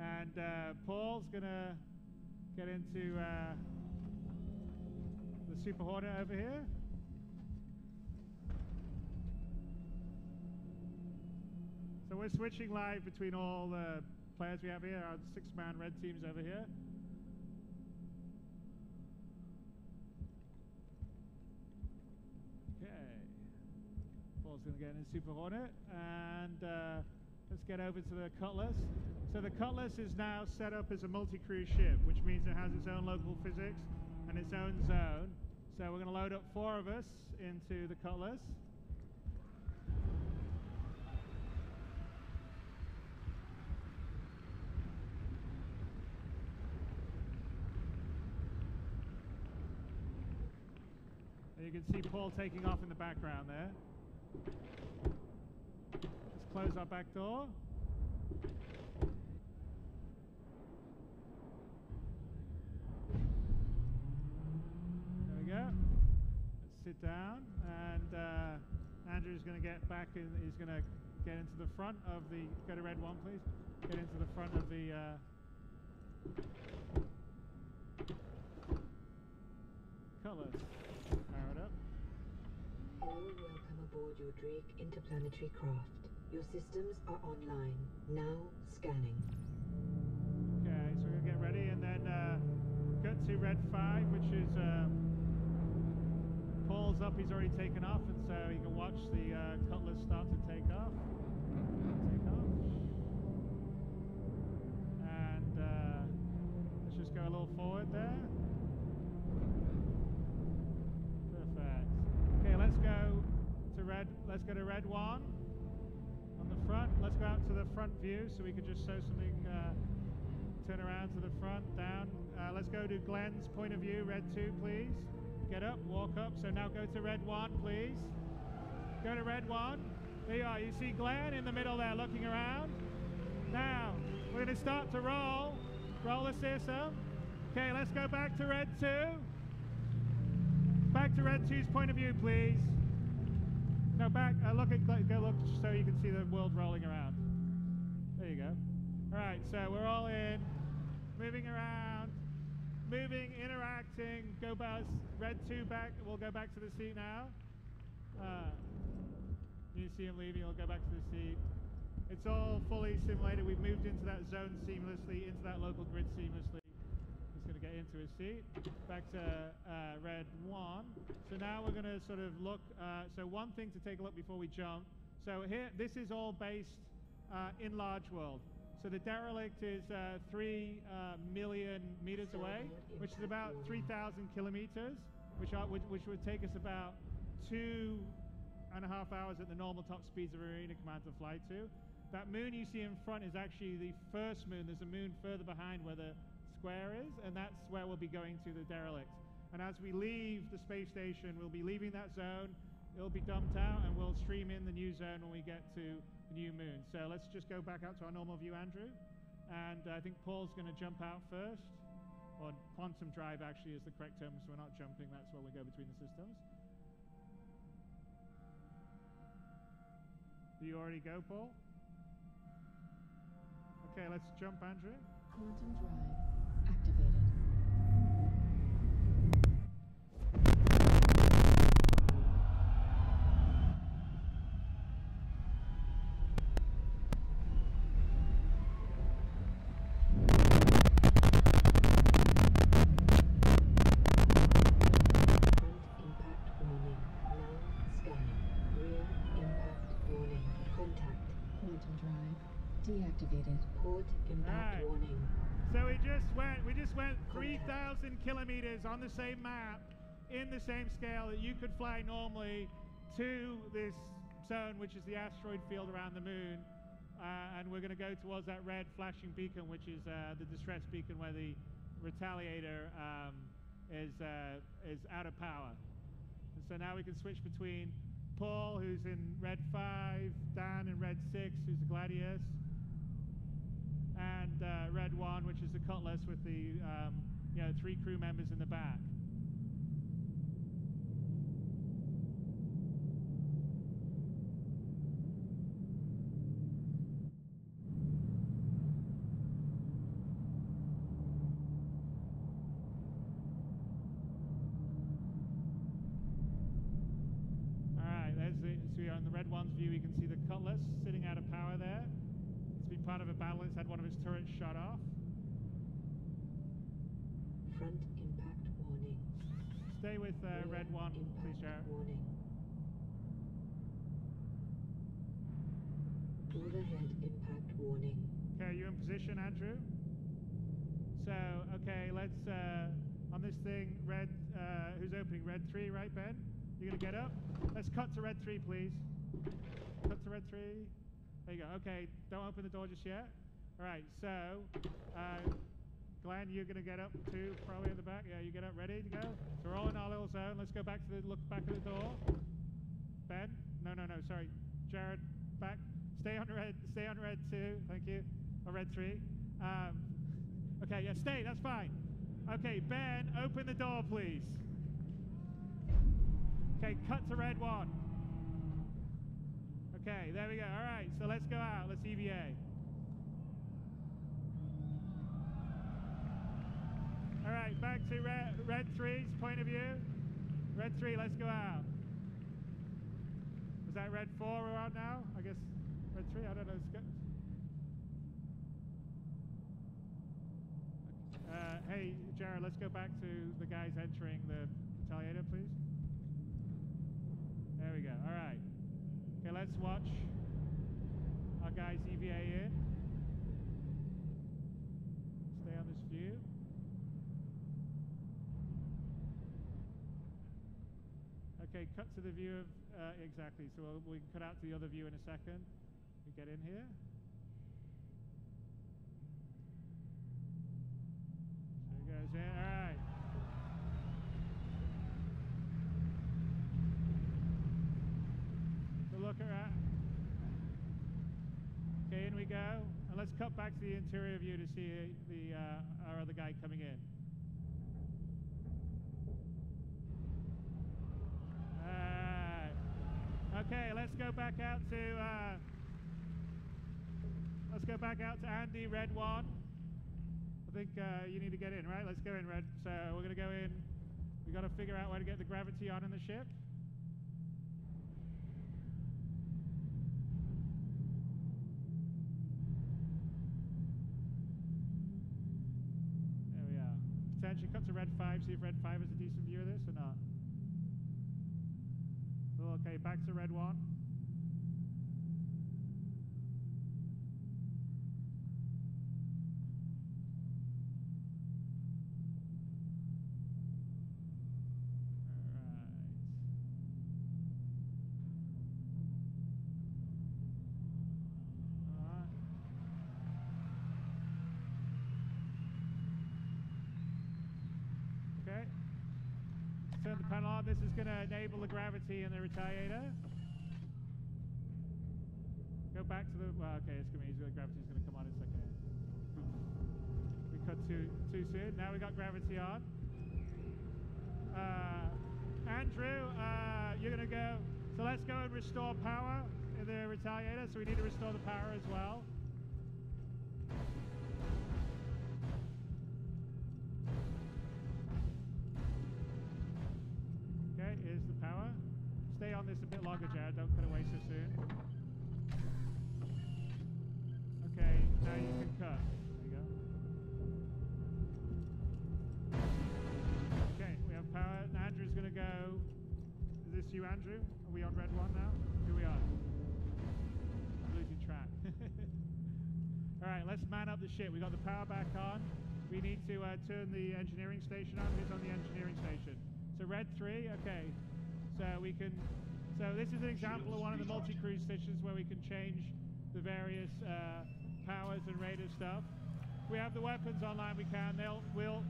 And Paul's gonna get into the Super Hornet over here. So we're switching live between all the players we have here. Our 6-man red team's over here. Okay. Paul's going to get in Super Hornet. And let's get over to the Cutlass. So the Cutlass is now set up as a multi-crew ship, which means it has its own local physics and its own zone. So we're going to load up 4 of us into the Cutlass. You can see Paul taking off in the background there. Let's close our back door. There we go. Let's sit down, and Andrew's going to get back in. He's going to get into the front of the. Go to Red One, please. Get into the front of the. Cutlass. Hello, welcome aboard your Drake interplanetary craft. Your systems are online. Now scanning. Okay, so we're going to get ready and then go to Red 5, which is Paul's up. He's already taken off, and so you can watch the Cutlass start to take off. And let's just go a little forward there. Let's go to Red 1 on the front. Let's go out to the front view so we can just show something. Turn around to the front, down. Let's go to Glenn's point of view, Red 2, please. Get up, walk up. So now go to Red 1, please. Go to Red 1. There you are. You see Glenn in the middle there looking around. Now, we're going to start to roll. Roll the system. Okay, let's go back to Red 2. Back to Red 2's point of view, please. No, back. Look at. Go look so you can see the world rolling around. There you go. All right, so we're all in, moving around, moving, interacting. Go back. Red 2 back. We'll go back to the seat now. You see him leaving. We'll go back to the seat. It's all fully simulated. We've moved into that zone seamlessly, into that local grid seamlessly. Going to get into his seat. Back to Red 1. So now we're going to sort of look. So one thing to take a look before we jump. So here, this is all based in Large World. So the derelict is 3 million meters away, which is about 3,000 kilometers, which would take us about 2 and a half hours at the normal top speeds of Arena Commander fly to. That moon you see in front is actually the first moon. There's a moon further behind where the square is, and that's where we'll be going to the derelict. And as we leave the space station, we'll be leaving that zone. It'll be dumped out, and we'll stream in the new zone when we get to the new moon. So let's just go back out to our normal view, Andrew. And I think Paul's going to jump out first. Or quantum drive, actually, is the correct term, so we're not jumping. That's where we go between the systems. Do you already go, Paul? Okay, let's jump, Andrew. Quantum drive activated. Deactivated. Port impact warning. So we just went 3,000 kilometers on the same map, in the same scale that you could fly normally to this zone, which is the asteroid field around the moon. And we're going to go towards that red flashing beacon, which is the distress beacon where the Retaliator is out of power. And so now we can switch between Paul, who's in red 5, Dan in red 6, who's the Gladius, and red 1, which is the Cutlass with the 3 crew members in the back. So on the red 1's view, you can see the Cutlass sitting out of power there. It's been part of a battle. It's had one of its turrets shot off. Front impact warning. Stay with red 1, please, Jared. Warning. Overhead impact warning. Okay, you in position, Andrew? So, okay, let's, on this thing, red, who's opening? Red 3, right, Ben? You're going to get up? Let's cut to red 3, please. Cut to red 3. There you go. Okay, don't open the door just yet. All right, so, Glenn, you're going to get up too, probably at the back. Yeah, you get up, ready to go? So we're all in our little zone. Let's go back to the, look back at the door. Ben? No, sorry. Jared, back. Stay on red 2, thank you. Or red 3. Okay, yeah, stay, that's fine. Okay, Ben, open the door, please. Okay, cut to red 1. Okay, there we go. All right, so let's go out. Let's EVA. All right, back to red 3's point of view. Red 3, let's go out. Is that red 4 we're on now? I guess red 3, I don't know. Let's go. Hey, Jared, let's go back to the guys entering the Retaliator, please. There we go. All right. Okay, let's watch our guys EVA in. Stay on this view. Okay, cut to the view of, exactly. So we can cut out to the other view in a second. We get in here. So he goes in. All right. Look at that. Okay, in we go. And let's cut back to the interior view to see our other guy coming in. Okay, let's go back out to Andy, red 1. I think you need to get in, right? Let's go in, red. So we're going to go in. We've got to figure out where to get the gravity on in the ship. Potentially cut to red 5, see if red 5 is a decent view of this or not. Okay, back to red 1. turn the panel on. This is going to enable the gravity in the Retaliator. Go back to the, well, okay, it's going to be easy. The gravity's going to come on in a second. We cut too soon. Now we got gravity on. Andrew, you're going to go, so let's go and restore power in the Retaliator. So we need to restore the power as well. Okay, here's the power. Stay on this a bit longer, Jared. Don't cut away so soon. Okay, now you can cut. There you go. Okay, we have power. Now Andrew's going to go. Is this you, Andrew? Are we on red one now? Here we are. I'm losing track. All right, let's man up the ship. We got the power back on. We need to turn the engineering station on. Who's on the engineering station? So red 3, okay. So we can, so this is an example of one of the multi-crew stations where we can change the various powers and rate of stuff. If we have the weapons online, we can. We'll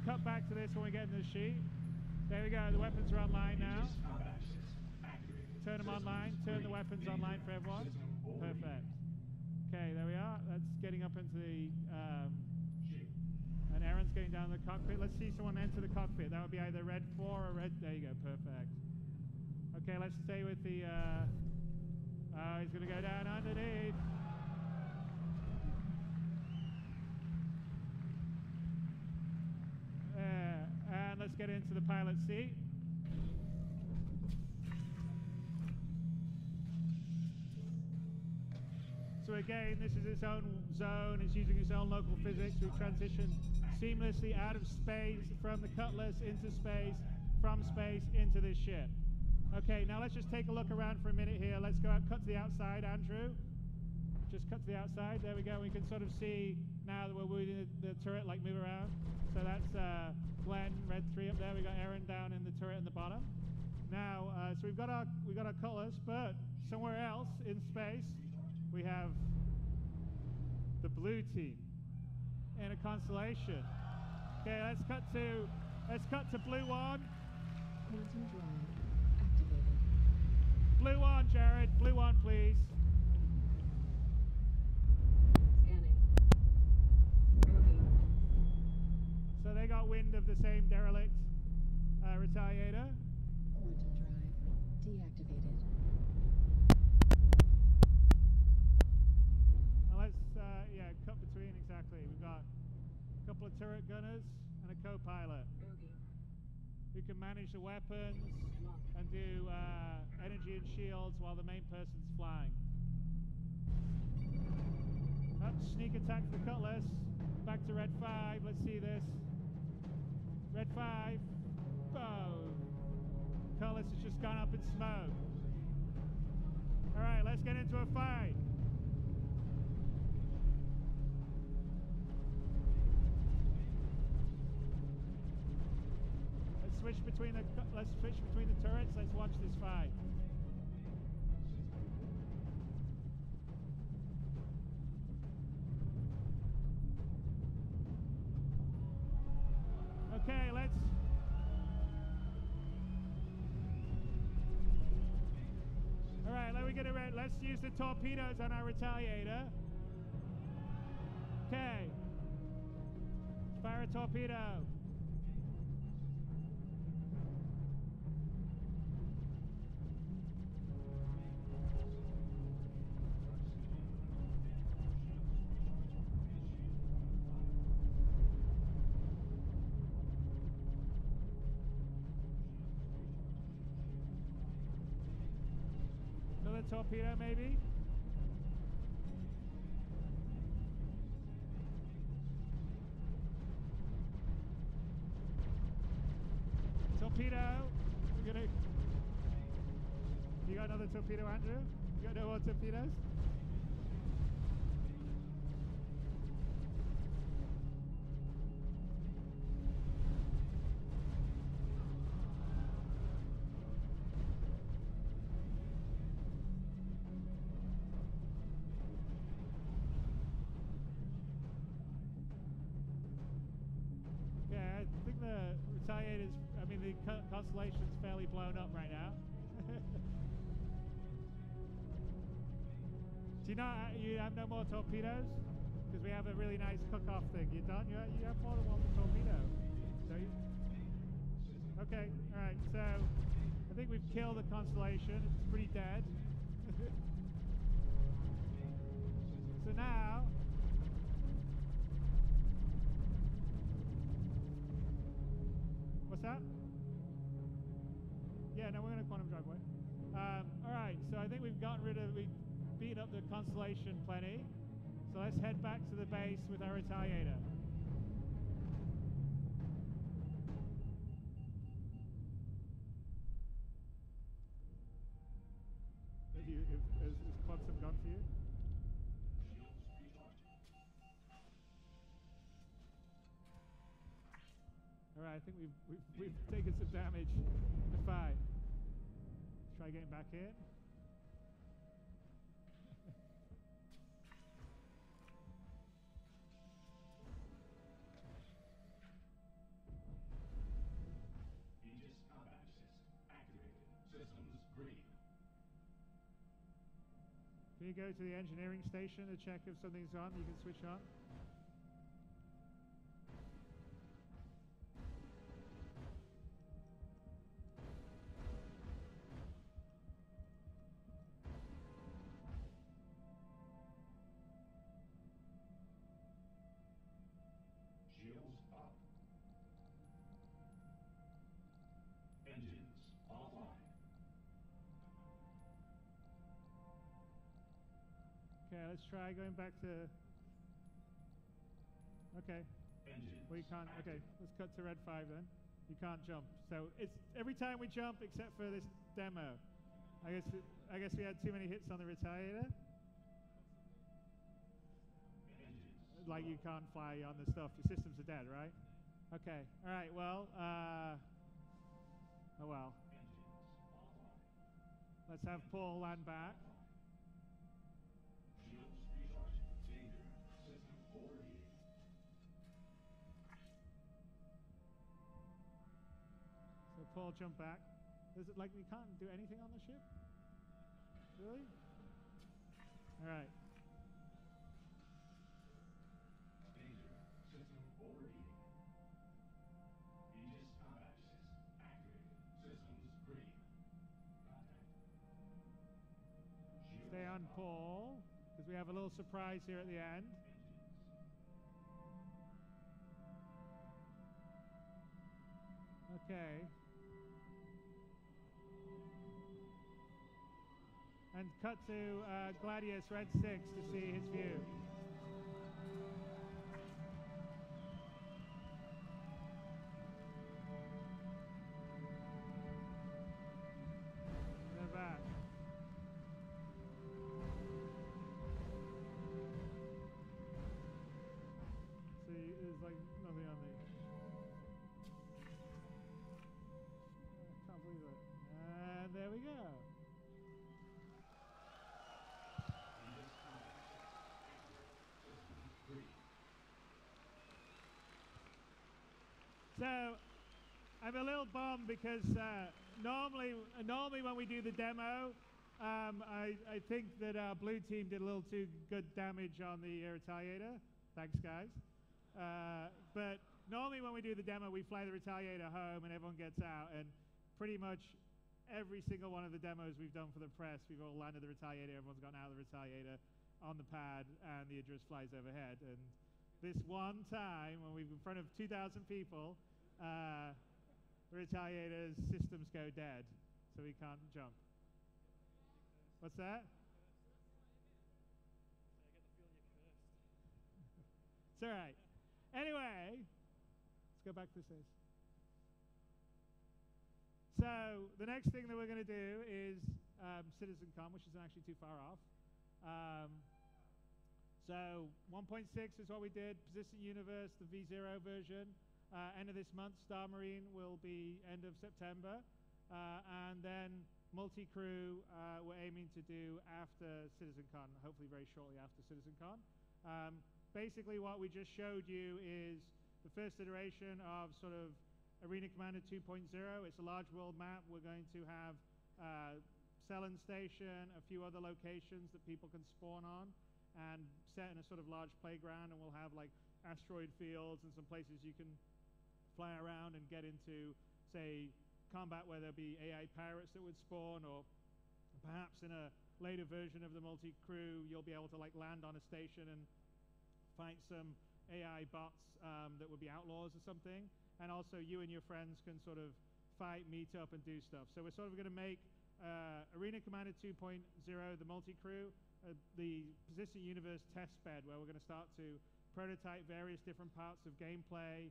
cut back to this when we get in the sheet. There we go, the weapons are online now. Turn them online, turn the weapons online for everyone. Perfect. Okay, there we are. That's getting up into the, and Aaron's getting down the cockpit. Let's see someone enter the cockpit. That would be either red 4 or red, there you go, perfect. Okay, let's stay with the, he's gonna go down underneath. And let's get into the pilot seat. So again, this is its own zone. It's using its own local physics. We transition seamlessly out of space, from the Cutlass into space, from space into this ship. Okay, now let's just take a look around for a minute here. Let's go out, cut to the outside, Andrew. Just cut to the outside. There we go. We can sort of see now that we're moving the turret, like move around. So that's Glenn, red 3 up there. We got Aaron down in the turret in the bottom. Now, so we've got our Cutlass, but somewhere else in space we have the blue team in a constellation. Okay, let's cut to blue 1. Blue 1, Jared. Blue 1, please. So they got wind of the same derelict Retaliator. Quantum drive deactivated. Now let's, cut between, exactly. We've got a couple of turret gunners and a co-pilot who can manage the weapons and do energy and shields while the main person's flying. Up, sneak attack the Cutlass. Back to red 5. Let's see this. Red 5. Boom. Cutlass has just gone up in smoke. All right, let's get into a fight. Let's switch between the turrets. Let's watch this fight. Okay, let's. All right, let's use the torpedoes on our Retaliator. Okay. Fire a torpedo. Torpedo, maybe? Torpedo. We're gonna. You got another torpedo, Andrew? You got no more torpedoes? mean, the Constellation's fairly blown up right now. Do you not? You have no more torpedoes? Because we have a really nice cook-off thing. You done? You have more than one torpedo. Don't you? Okay. All right. So I think we've killed the Constellation. It's pretty dead. So now. What's that? Yeah, no, we're going to quantum drive away. All right, so I think we've beaten up the Constellation plenty. So let's head back to the base with our Retaliator. Is Quantum gone for you? All right, I think we've taken some damage. Fine. Try getting back in. Aegis combat assist activated. Systems green. Can you go to the engineering station to check if something's on? You can switch on. Shields up. Engines offline. Okay, let's try going back to. Okay. Engines. We can't. Okay, let's cut to Red 5 then. You can't jump. So it's every time we jump except for this demo. I guess we had too many hits on the Retaliator. Like you can't fly on the stuff. Your systems are dead, right? Okay. All right. Well. Oh well. Let's have Paul land back. So Paul jump back. Is it like we can't do anything on the ship? Really? All right. System overheating. Aegis combat assist activated. Systems green. Contact. Stay on Paul, because we have a little surprise here at the end. Okay. And cut to Gladius Red 6 to see his view. They're back. See, there's like nothing on the. I can't believe it. And there we go. So, I'm a little bummed because normally when we do the demo, I think that our blue team did a little too good damage on the Retaliator. Thanks, guys. But normally when we do the demo, we fly the Retaliator home and everyone gets out. And pretty much every single one of the demos we've done for the press, we've all landed the Retaliator, everyone's gone out of the Retaliator on the pad, and the Idris flies overhead. And this one time, when we're in front of 2,000 people, the Retaliator's systems go dead, so we can't jump. What's that? It's all right. Anyway, let's go back to this. So the next thing that we're going to do is CitizenCon, which isn't actually too far off. So 1.6 is what we did, Persistent Universe, the V0 version. End of this month, Star Marine will be end of September. And then Multi-Crew we're aiming to do after CitizenCon, hopefully very shortly after CitizenCon. Basically what we just showed you is the first iteration of sort of Arena Commander 2.0. It's a large world map. We're going to have Selen Station, a few other locations that people can spawn on, and set in a sort of large playground, and we'll have like asteroid fields and some places you can fly around and get into, say, combat where there'll be AI pirates that would spawn, or perhaps in a later version of the multi-crew, you'll be able to like land on a station and fight some AI bots that would be outlaws or something. And also you and your friends can sort of fight, meet up, and do stuff. So we're sort of going to make Arena Commander 2.0, the multi-crew, the Persistent Universe test bed, where we're going to start to prototype various different parts of gameplay,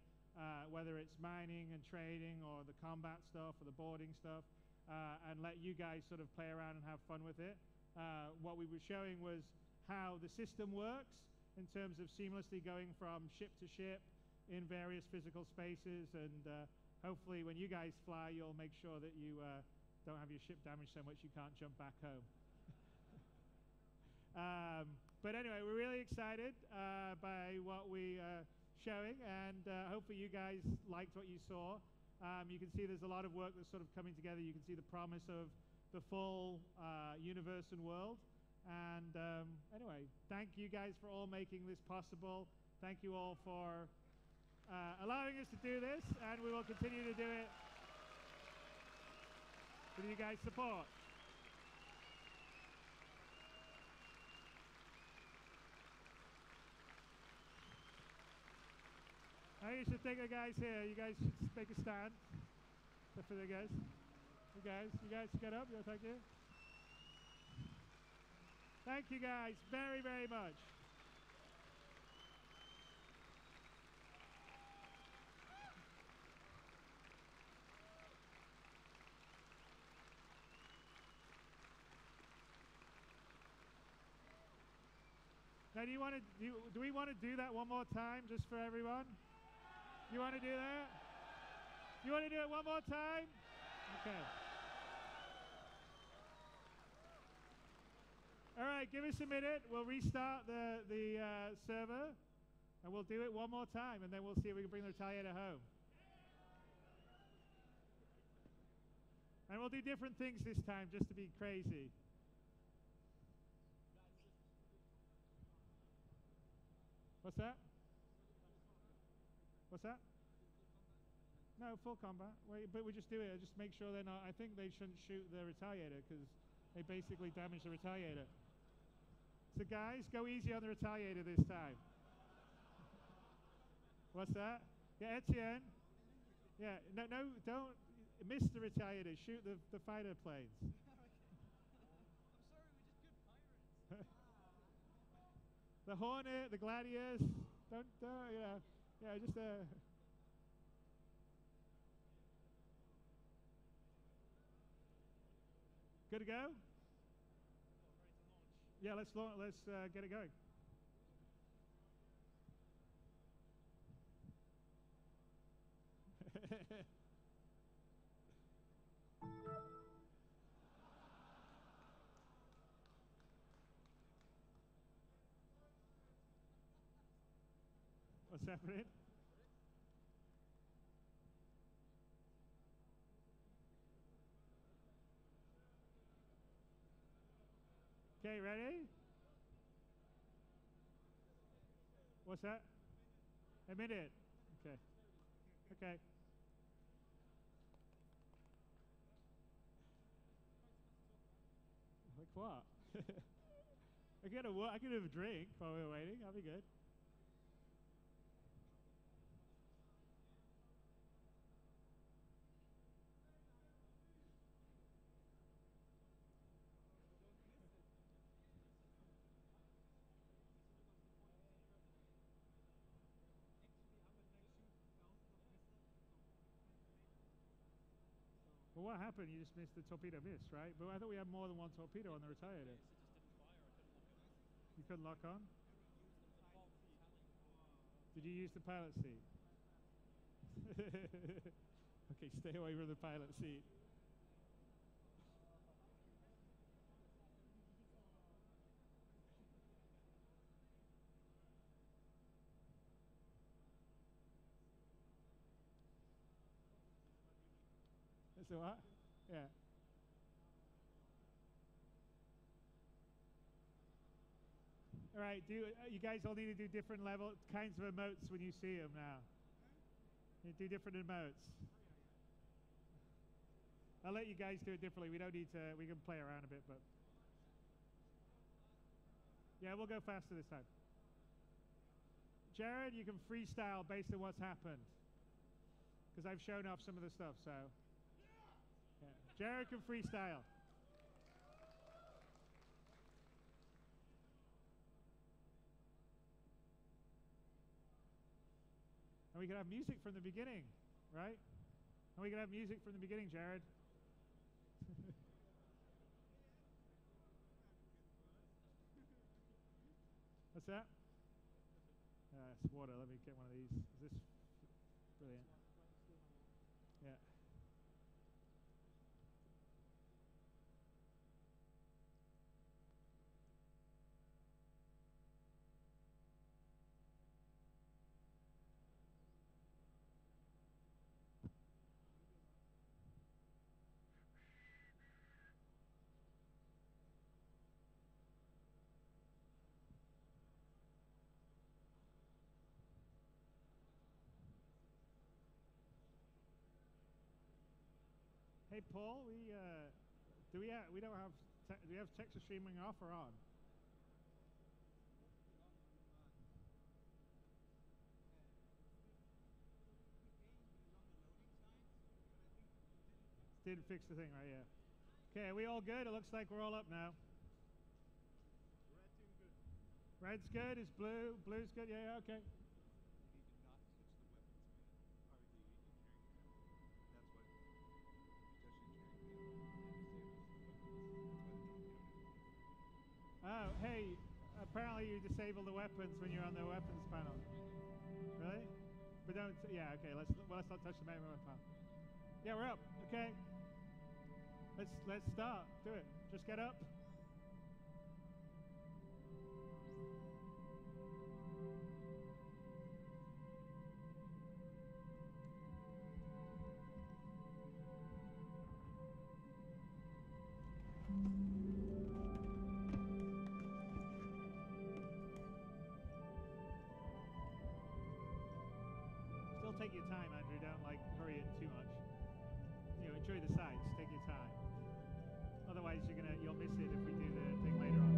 whether it's mining and trading or the combat stuff or the boarding stuff, and let you guys sort of play around and have fun with it. What we were showing was how the system works in terms of seamlessly going from ship to ship in various physical spaces, and hopefully when you guys fly, you'll make sure that you don't have your ship damaged so much you can't jump back home. But anyway, we're really excited by what we are showing, and hopefully you guys liked what you saw. You can see there's a lot of work that's sort of coming together. You can see the promise of the full universe and world. And anyway, thank you guys for all making this possible. Thank you all for allowing us to do this, and we will continue to do it with you guys' support. I think you should thank the guys here. You guys should make a stand. Except for the guys. You guys get up. Yeah, thank you. Thank you guys very, very much. Now, do we want to do that one more time just for everyone? You want to do that? You want to do it one more time? Okay. All right, give us a minute. We'll restart the server, and we'll do it one more time, and then we'll see if we can bring the Retaliator home. And we'll do different things this time, just to be crazy. What's that? What's that? No, full combat. But we just do it. Just make sure they're not. I think they shouldn't shoot the Retaliator because they basically damage the Retaliator. So guys, go easy on the Retaliator this time. What's that? Yeah, Etienne. Yeah, no, don't miss the Retaliator. Shoot the fighter planes. I'm sorry, we're just good pirates. The Hornet, the Gladius. Don't, yeah, just good to go? Yeah, let's get it going. What's happening? Okay, ready? What's that? A minute. Okay. Okay. Like what? I could have a drink while we're waiting. I'll be good. Well, what happened? You just missed the torpedo miss, right? But I thought we had more than one torpedo on the Retaliator. You couldn't lock on? Did you use the pilot seat? Okay, stay away from the pilot seat. So what? Yeah. All right. You guys all need to do different kinds of emotes when you see them now. You do different emotes. I'll let you guys do it differently. We don't need to. We can play around a bit, but yeah, we'll go faster this time. Jared, you can freestyle based on what's happened, because I've shown off some of the stuff. So, yeah. Jared can freestyle. And we can have music from the beginning, right? And we can have music from the beginning, Jared. What's that? It's water. Let me get one of these. Is this brilliant? Yeah. Hey Paul, we don't have do we have Texas streaming off or on? Didn't fix the thing right, yeah. Okay, are we all good? It looks like we're all up now. Red's good. Is blue? Blue's good. Yeah, okay. Oh, hey, apparently you disable the weapons when you're on the weapons panel. Really? But don't, yeah, okay, let's not touch the main weapon panel. Yeah, we're up, okay. Let's start, do it. Just get up. Take your time, Andrew. Don't hurry it too much. Enjoy the sights. Take your time. Otherwise, you'll miss it if we do the thing later on.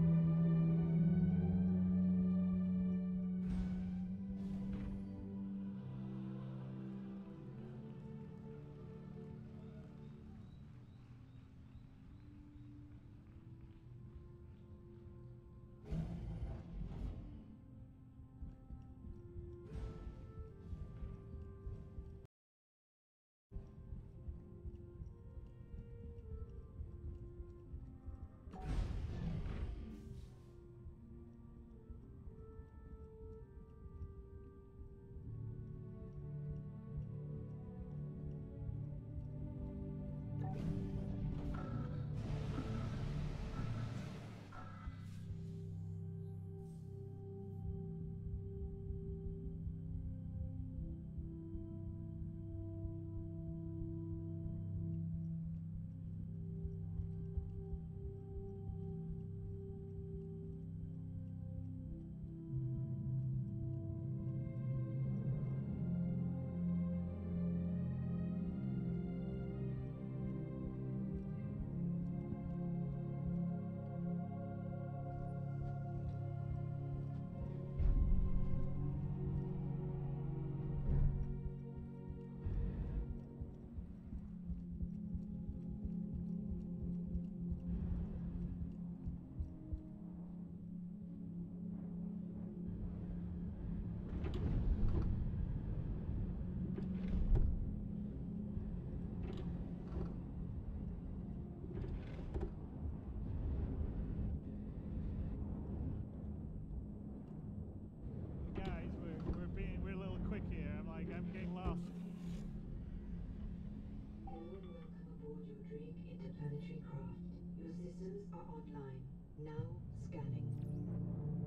I'm getting lost. Welcome aboard your Drake interplanetary craft. Your systems are online. Now scanning.